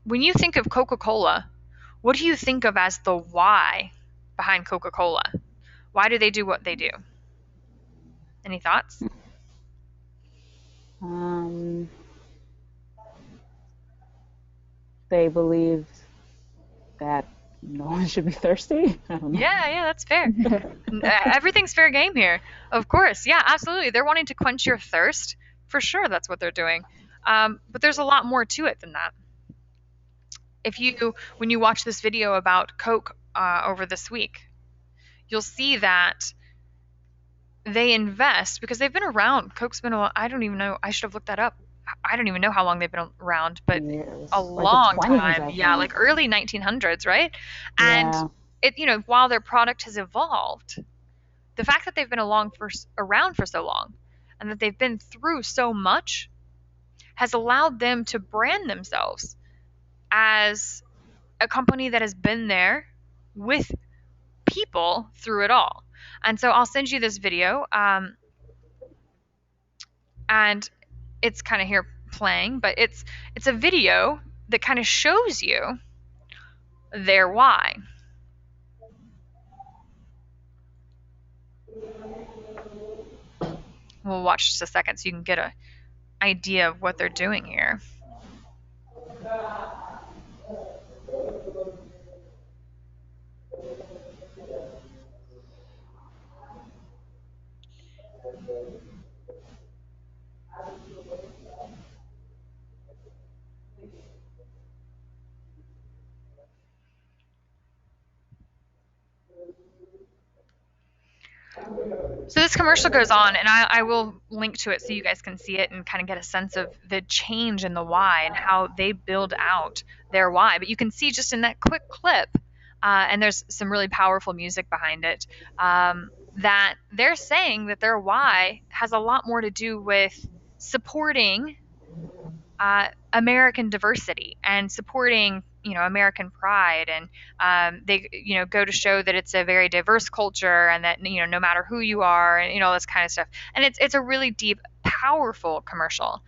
When you think of Coca-Cola, what do you think of as the why behind Coca-Cola? Why do they do what they do? Any thoughts? They believe that no one should be thirsty. I don't know. Yeah, that's fair. Everything's fair game here. Of course. Yeah, absolutely. They're wanting to quench your thirst. For sure, that's what they're doing. But there's a lot more to it than that. When you watch this video about Coke over this week, you'll see that they invest because they've been around. Coke's been I don't even know. I should have looked that up. I don't even know how long they've been around, but a long time. Yeah, like early 1900s, right? And Yeah. while their product has evolved, the fact that they've been around for so long and that they've been through so much has allowed them to brand themselves as a company that has been there with people through it all. And so I'll send you this video, and it's kind of here playing, but it's a video that kind of shows you their why. We'll watch just a second so you can get an idea of what they're doing here. So this commercial goes on, and I will link to it so you guys can see it and kind of get a sense of the change in the why and how they build out their why. But you can see just in that quick clip, and there's some really powerful music behind it, that they're saying that their why has a lot more to do with supporting American diversity and supporting, American pride, and they, go to show that it's a very diverse culture, and that, no matter who you are, and all this kind of stuff. And it's a really deep, powerful commercial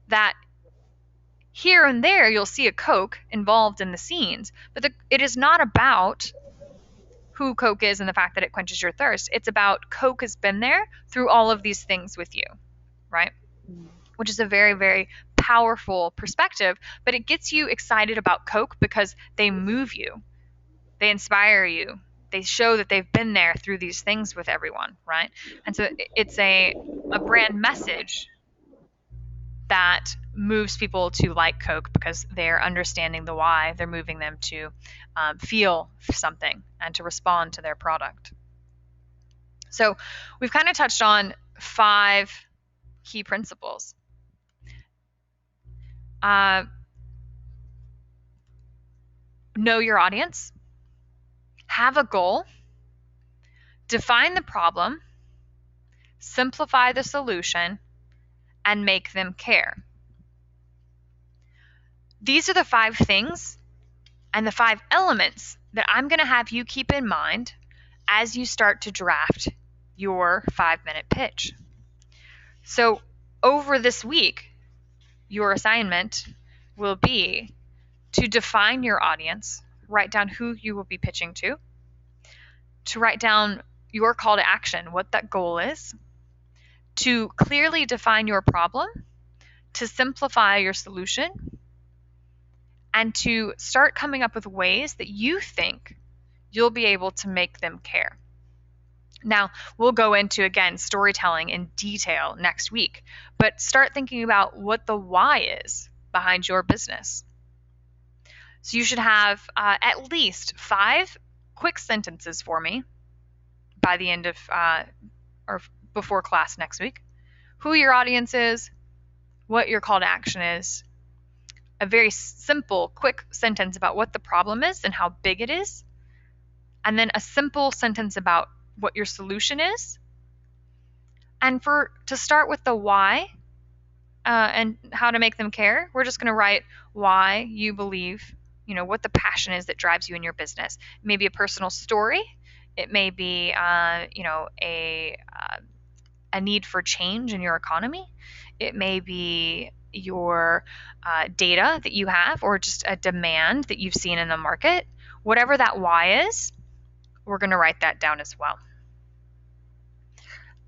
that here and there you'll see a Coke involved in the scenes, but it is not about who Coke is and the fact that it quenches your thirst. It's about Coke has been there through all of these things with you, right? Which is a very, very powerful perspective, but it gets you excited about Coke because they move you, they inspire you, they show that they've been there through these things with everyone, right? And so it's a brand message that moves people to like Coke because they're understanding the why, they're moving them to feel something and to respond to their product. So we've kind of touched on 5 key principles. Know your audience, have a goal, define the problem, simplify the solution, and make them care. These are the 5 things and the 5 elements that I'm going to have you keep in mind as you start to draft your 5-minute pitch. So over this week, your assignment will be to define your audience, write down who you will be pitching to write down your call to action, what that goal is, to clearly define your problem, to simplify your solution, and to start coming up with ways that you think you'll be able to make them care. Now, we'll go into, again, storytelling in detail next week, but start thinking about what the why is behind your business. So you should have at least 5 quick sentences for me by the end of or before class next week. Who your audience is, what your call to action is, a very simple, quick sentence about what the problem is and how big it is, and then a simple sentence about what your solution is. And to start with the why and how to make them care, we're just going to write why you believe, what the passion is that drives you in your business. It may be a personal story. It may be, a need for change in your economy. It may be your data that you have, or just a demand that you've seen in the market. Whatever that why is, we're going to write that down as well.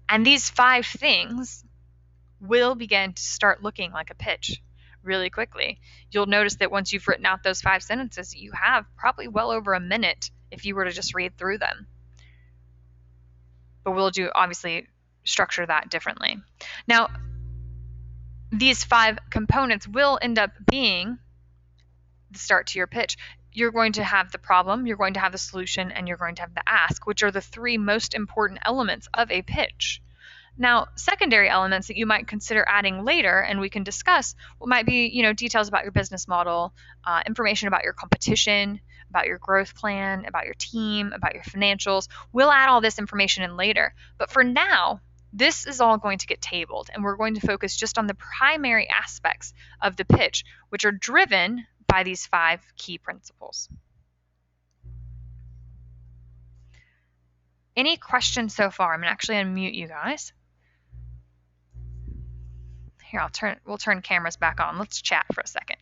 And these 5 things will begin to start looking like a pitch really quickly. You'll notice that once you've written out those 5 sentences, you have probably well over a minute if you were to just read through them. But we'll obviously structure that differently. Now, these 5 components will end up being the start to your pitch. You're going to have the problem, you're going to have the solution, and you're going to have the ask, which are the 3 most important elements of a pitch. Now, secondary elements that you might consider adding later, and we can discuss, what might be, details about your business model, information about your competition, about your growth plan, about your team, about your financials. We'll add all this information in later. But for now, this is all going to get tabled, and we're going to focus just on the primary aspects of the pitch, which are driven by these 5 key principles. Any questions so far? I'm going to actually unmute you guys. Here, we'll turn cameras back on. Let's chat for a second.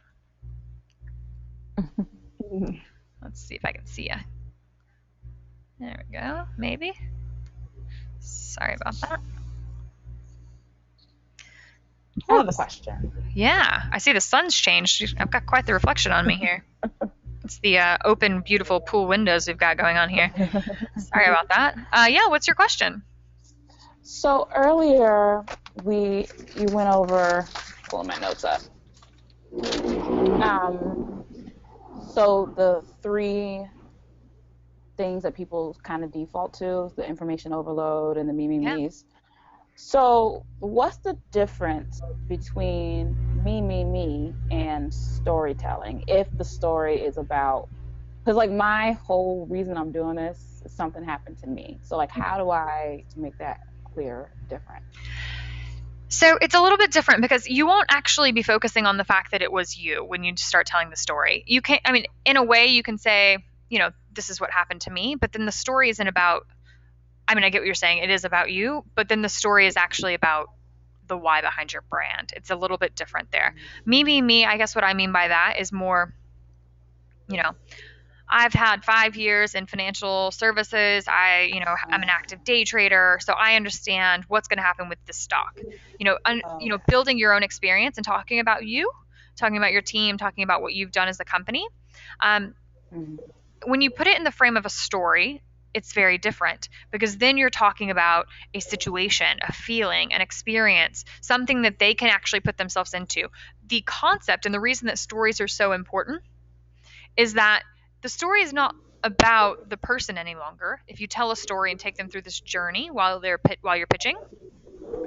Let's see if I can see you. There we go, maybe. Sorry about that. I have a question. Yeah, I see the sun's changed. I've got quite the reflection on me here. It's the open, beautiful pool windows we've got going on here. Sorry about that. Yeah, what's your question? So earlier, you went over, pulling my notes up. So the 3 things that people kind of default to, the information overload and the me's. So what's the difference between me and storytelling if the story is about, because like my whole reason I'm doing this is something happened to me. So like how do I make that clear different? So it's a little bit different because you won't actually be focusing on the fact that it was you when you start telling the story. You can't, I mean, in a way you can say, you know, this is what happened to me, but then the story isn't about, I mean, I get what you're saying. It is about you, but then the story is actually about the why behind your brand. It's a little bit different there. Me, I guess what I mean by that is more, you know, I've had 5 years in financial services. I'm an active day trader, so I understand what's going to happen with this stock. Building your own experience and talking about you, talking about your team, talking about what you've done as a company. When you put it in the frame of a story, it's very different because then you're talking about a situation, a feeling, an experience, something that they can actually put themselves into. The concept and the reason that stories are so important is that the story is not about the person any longer. If you tell a story and take them through this journey while you're pitching,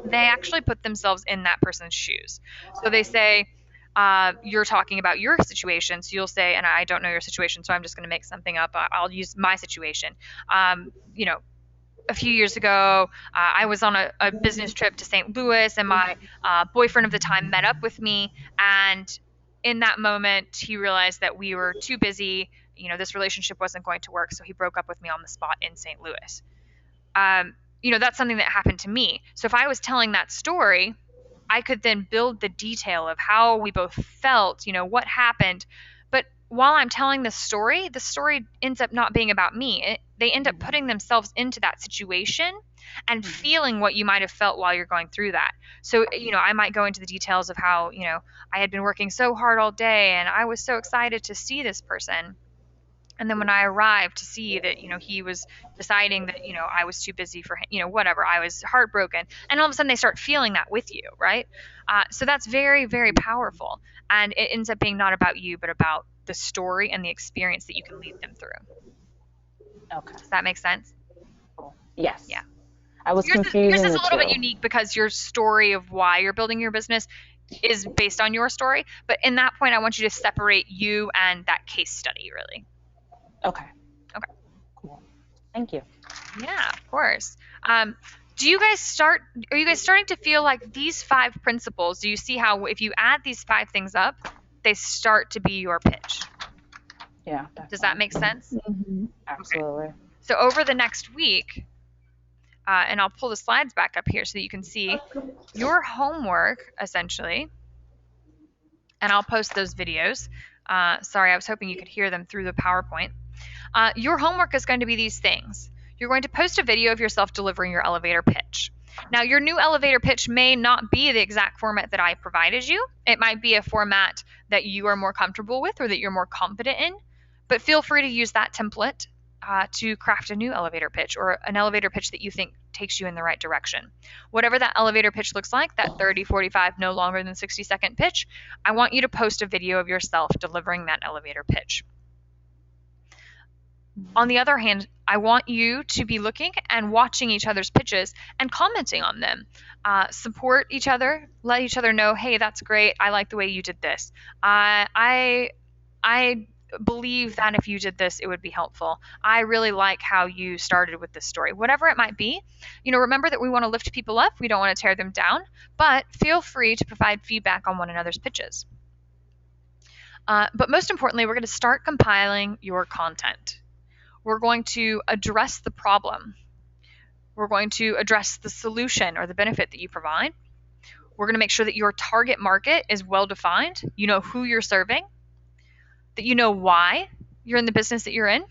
they actually put themselves in that person's shoes. So they say, you're talking about your situation. So you'll say, and I don't know your situation, so I'm just going to make something up. I'll use my situation. A few years ago, I was on a business trip to St. Louis, and my boyfriend of the time met up with me. And in that moment, he realized that we were too busy. This relationship wasn't going to work, so he broke up with me on the spot in St. Louis. That's something that happened to me. So if I was telling that story, I could then build the detail of how we both felt, what happened. But while I'm telling the story ends up not being about me. They end up putting themselves into that situation and feeling what you might have felt while you're going through that. So, I might go into the details of how, I had been working so hard all day and I was so excited to see this person. And then when I arrived to see that, he was deciding that, I was too busy for him, whatever, I was heartbroken. And all of a sudden they start feeling that with you, right? So that's very, very powerful. And it ends up being not about you, but about the story and the experience that you can lead them through. Okay. Does that make sense? Yes. Yeah. I was confused. Yours is a little bit unique because your story of why you're building your business is based on your story. But in that point, I want you to separate you and that case study, really. Okay. Cool. Thank you. Yeah, of course. Are you guys starting to feel like these 5 principles, do you see how if you add these 5 things up, they start to be your pitch? Yeah. Definitely. Does that make sense? Mm-hmm. Absolutely. Okay. So over the next week, and I'll pull the slides back up here so that you can see your homework, essentially, and I'll post those videos. Sorry, I was hoping you could hear them through the PowerPoint. Your homework is going to be these things. You're going to post a video of yourself delivering your elevator pitch. Now, your new elevator pitch may not be the exact format that I provided you. It might be a format that you are more comfortable with or that you're more confident in, but feel free to use that template to craft a new elevator pitch or an elevator pitch that you think takes you in the right direction. Whatever that elevator pitch looks like, that 30, 45, no longer than 60-second pitch, I want you to post a video of yourself delivering that elevator pitch. On the other hand, I want you to be looking and watching each other's pitches and commenting on them. Support each other, let each other know, hey, that's great. I like the way you did this. I believe that if you did this, it would be helpful. I really like how you started with this story. Whatever it might be, remember that we want to lift people up. We don't want to tear them down, but feel free to provide feedback on one another's pitches. But most importantly, we're going to start compiling your content. We're going to address the problem. We're going to address the solution or the benefit that you provide. We're going to make sure that your target market is well defined. You know who you're serving, that you know why you're in the business that you're in,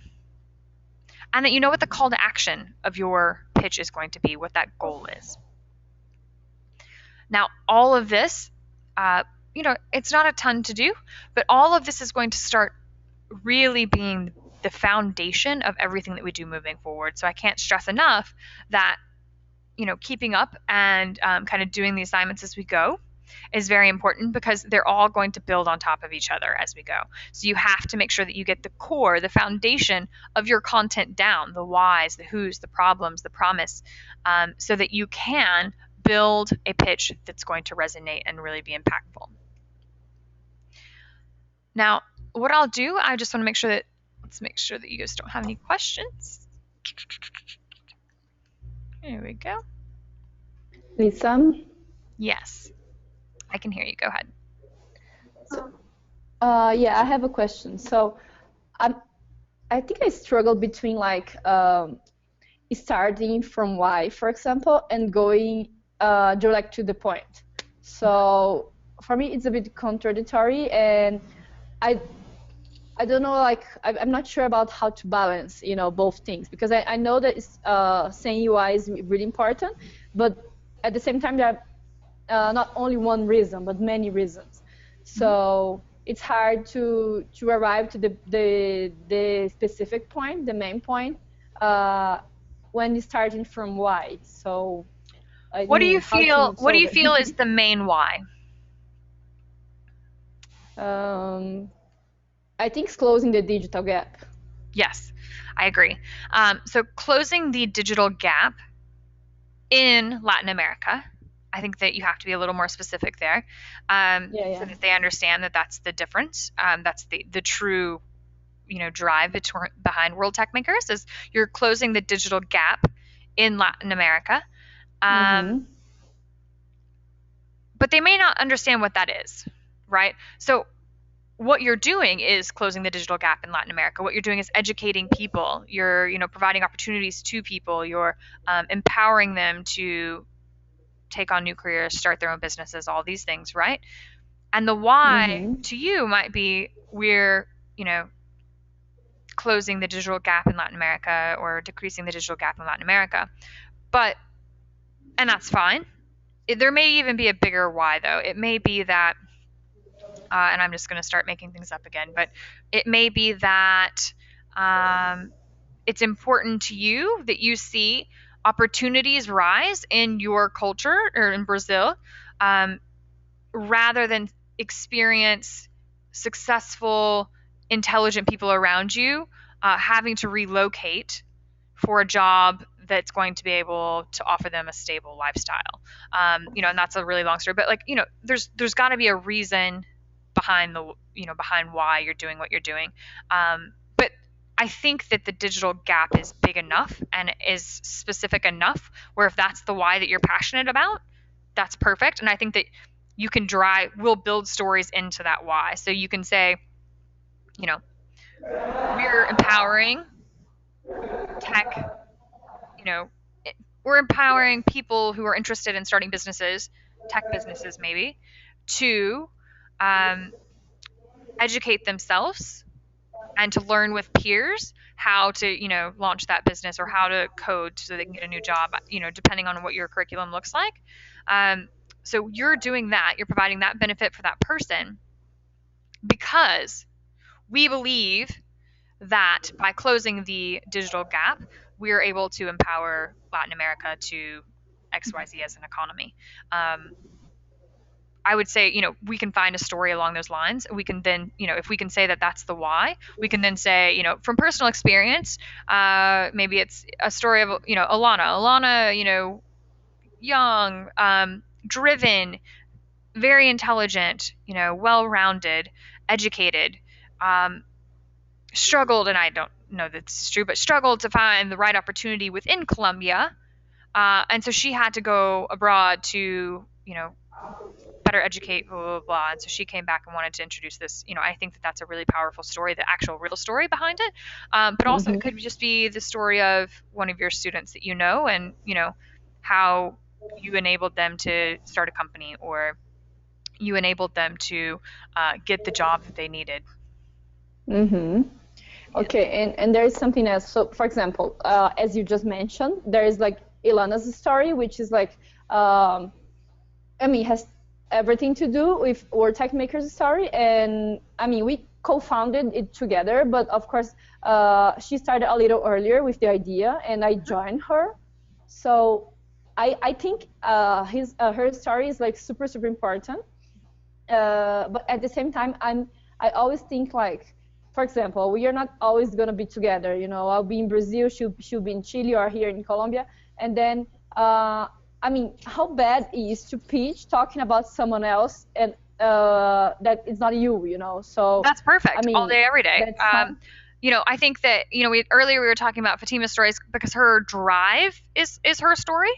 and that you know what the call to action of your pitch is going to be, what that goal is. Now, all of this, it's not a ton to do, but all of this is going to start really being the foundation of everything that we do moving forward. So I can't stress enough that, keeping up and kind of doing the assignments as we go is very important, because they're all going to build on top of each other as we go. So you have to make sure that you get the core, the foundation of your content down, the whys, the whos, the problems, the promise, so that you can build a pitch that's going to resonate and really be impactful. Now, what I'll do, I just want to make sure that, let's make sure that you guys don't have any questions. Here we go. Lisa? Yes, I can hear you. Go ahead. Yeah, I have a question. So, I think I struggle between starting from why, for example, and going direct to the point. So for me, it's a bit contradictory, and I don't know, I'm not sure about how to balance, both things, because I know that saying UI is really important, but at the same time, there are not only one reason, but many reasons. So it's hard to arrive to the specific point, the main point, when you're starting from why. So what do you feel? What do you feel is the main why? I think it's closing the digital gap. Yes, I agree. So closing the digital gap in Latin America, I think that you have to be a little more specific there, so that they understand that that's the difference. That's the true, drive behind World Tech Makers, is you're closing the digital gap in Latin America. But they may not understand what that is, right? So what you're doing is closing the digital gap in Latin America. What you're doing is educating people. You're, providing opportunities to people. You're empowering them to take on new careers, start their own businesses, all these things, right? And the why to you might be, we're, closing the digital gap in Latin America, or decreasing the digital gap in Latin America. And that's fine. There may even be a bigger why, though. It may be that, and I'm just going to start making things up again, but it may be that it's important to you that you see opportunities rise in your culture, or in Brazil, rather than experience successful, intelligent people around you having to relocate for a job that's going to be able to offer them a stable lifestyle. And that's a really long story, but there's got to be a reason behind behind why you're doing what you're doing. But I think that the digital gap is big enough and is specific enough where if that's the why that you're passionate about, that's perfect. And I think that you can we'll build stories into that why. So you can say, we're empowering tech, we're empowering people who are interested in starting businesses, tech businesses maybe, to educate themselves and to learn with peers how to, launch that business, or how to code so they can get a new job, depending on what your curriculum looks like. So you're doing that, you're providing that benefit for that person, because we believe that by closing the digital gap, we're able to empower Latin America to XYZ as an economy. I would say, we can find a story along those lines. We can then, if we can say that that's the why, we can then say, from personal experience, maybe it's a story of, Alana, young, driven, very intelligent, well-rounded, educated, struggled, and I don't know that this is true, but struggled to find the right opportunity within Colombia. And so she had to go abroad to, better educate, blah, blah, blah. And so she came back and wanted to introduce this. I think that that's a really powerful story, the actual real story behind it. But also, it Hmm. could just be the story of one of your students that you know, and, how you enabled them to start a company, or you enabled them to get the job that they needed. Hmm. Yeah. Okay, and there is something else. So, for example, as you just mentioned, there is like Ilana's story, which is like, um, I mean, has everything to do with our tech maker's story. And I mean, we co-founded it together, but of course, she started a little earlier with the idea, and I joined her. So I think her story is like super super important. But at the same time, I always think like, for example, we are not always gonna be together. I'll be in Brazil, she'll be in Chile or here in Colombia, and then I mean, how bad it is to pitch talking about someone else and that it's not you. So That's I perfect all mean, day, every day. that's how. I think that earlier we were talking about Fatima's stories because her drive is her story.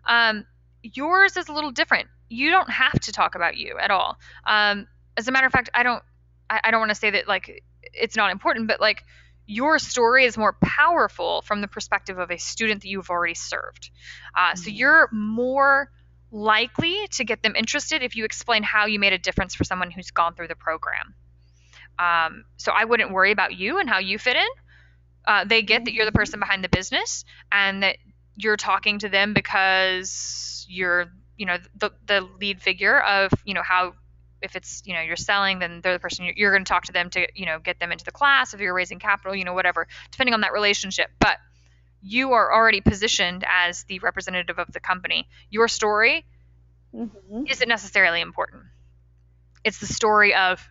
Um, Yours is a little different. You don't have to talk about you at all. As a matter of fact, I don't want to say that like it's not important, but like your story is more powerful from the perspective of a student that you've already served. So you're more likely to get them interested if you explain how you made a difference for someone who's gone through the program. So I wouldn't worry about you and how you fit in. They get that you're the Mhm. person behind the business and that you're talking to them because you're, the lead figure of, how if it's, you're selling, then they're the person you're going to talk to them to, get them into the class. If you're raising capital, whatever, depending on that relationship. But you are already positioned as the representative of the company. Your story Mhm. isn't necessarily important. It's the story of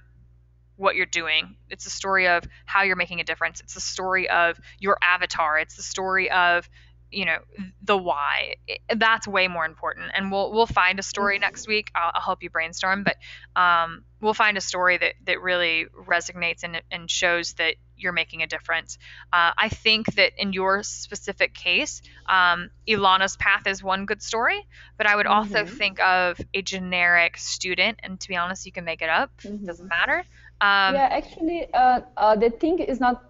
what you're doing. It's the story of how you're making a difference. It's the story of your avatar. It's the story of, you know, the why. That's way more important. And we'll find a story Mhm. next week. I'll help you brainstorm, but we'll find a story that really resonates and shows that you're making a difference. I think that in your specific case, Ilana's path is one good story, but I would also Mhm. think of a generic student, and to be honest, you can make it up. Doesn't Mhm. matter. Um, Yeah, actually, the thing is not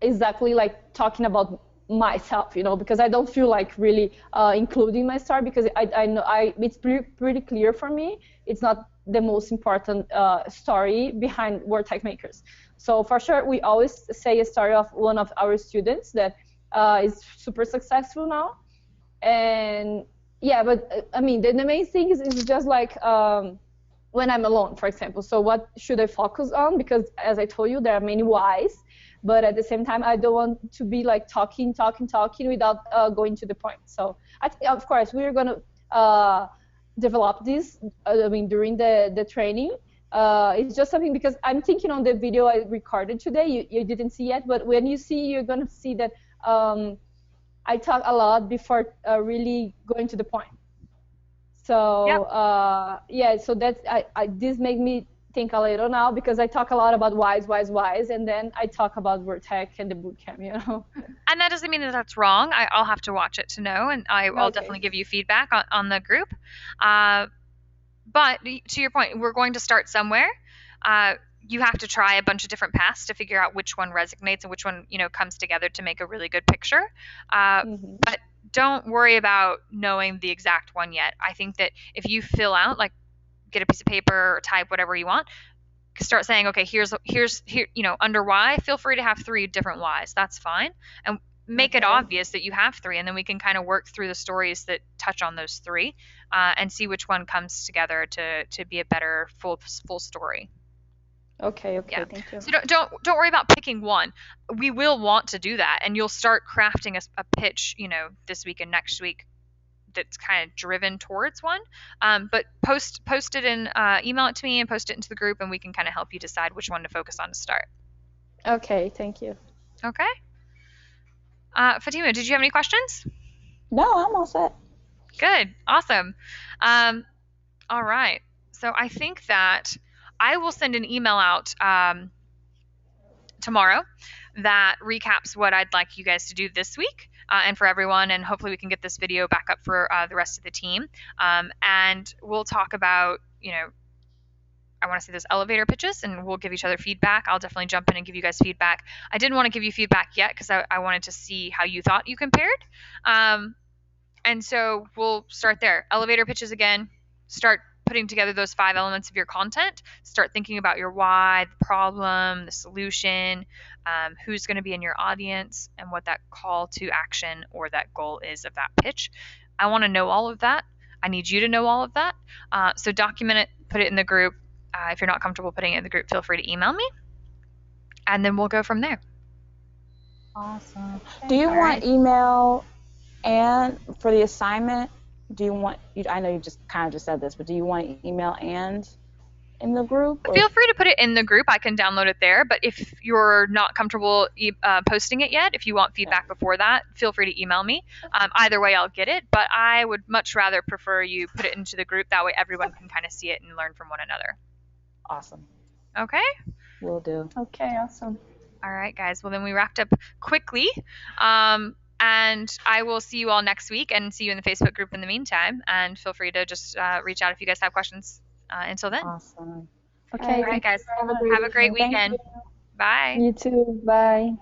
exactly like talking about myself, because I don't feel like really including my story because I know it's pretty clear for me. It's not the most important story behind Word Tech Makers. So for sure, we always say a story of one of our students that is super successful now. And yeah, but I mean, the main thing is just like when I'm alone, for example. So what should I focus on? Because as I told you, there are many whys, but at the same time, I don't want to be like talking, talking, talking without going to the point. So of course, we're gonna develop this. I mean, during the training. It's just something because I'm thinking on the video I recorded today. You didn't see yet, but when you see, you're gonna see that I talk a lot before really going to the point. yep. So yeah, so this made me think a little now because I talk a lot about whys, whys, whys, and then I talk about Vertec and the bootcamp. And that doesn't mean that that's wrong. I'll have to watch it to know, and I'll Okay. definitely give you feedback on the group. Uh, but to your point, we're going to start somewhere. Uh, you have to try a bunch of different paths to figure out which one resonates and which one comes together to make a really good picture. Hmm. But don't worry about knowing the exact one yet. I think that if you fill out, like, get a piece of paper or type whatever you want, start saying, okay, here, under why, feel free to have three different whys. That's fine. And make it Okay. obvious that you have three, and then we can kind of work through the stories that touch on those three, and see which one comes together to be a better full story. Okay. Yeah. Okay. Thank you. So don't worry about picking one. We will want to do that, and you'll start crafting a pitch, this week and next week, that's kind of driven towards one. But post it in, email it to me and post it into the group, and we can kind of help you decide which one to focus on to start. Okay. Thank you. Okay. Fatima, did you have any questions? No, I'm all set. Good. Awesome. Um, all right. So I think that I will send an email out, tomorrow that recaps what I'd like you guys to do this week and for everyone. And hopefully we can get this video back up for the rest of the team. And we'll talk about, I want to see those elevator pitches and we'll give each other feedback. I'll definitely jump in and give you guys feedback. I didn't want to give you feedback yet because I wanted to see how you thought you compared. And so we'll start there. Elevator pitches again. Start putting together those 5 elements of your content. Start thinking about your why, the problem, the solution, who's going to be in your audience, and what that call to action or that goal is of that pitch. I want to know all of that. I need you to know all of that. So document it, put it in the group. If you're not comfortable putting it in the group, feel free to email me. And then we'll go from there. Awesome. Do you want email and for the assignment? Do you want? I know you just kind of just said this, but do you want email and in the group? Or? Feel free to put it in the group. I can download it there. But if you're not comfortable posting it yet, if you want feedback before that, feel free to email me. Either way, I'll get it. But I would much rather prefer you put it into the group. That way, everyone can kind of see it and learn from one another. Awesome. Okay. Will do. Okay, awesome. All right, guys. Well, then we wrapped up quickly. And I will see you all next week and see you in the Facebook group in the meantime. And feel free to just reach out if you guys have questions until then. Awesome. Okay. All right, guys. Have a great weekend. Bye. You too. Bye.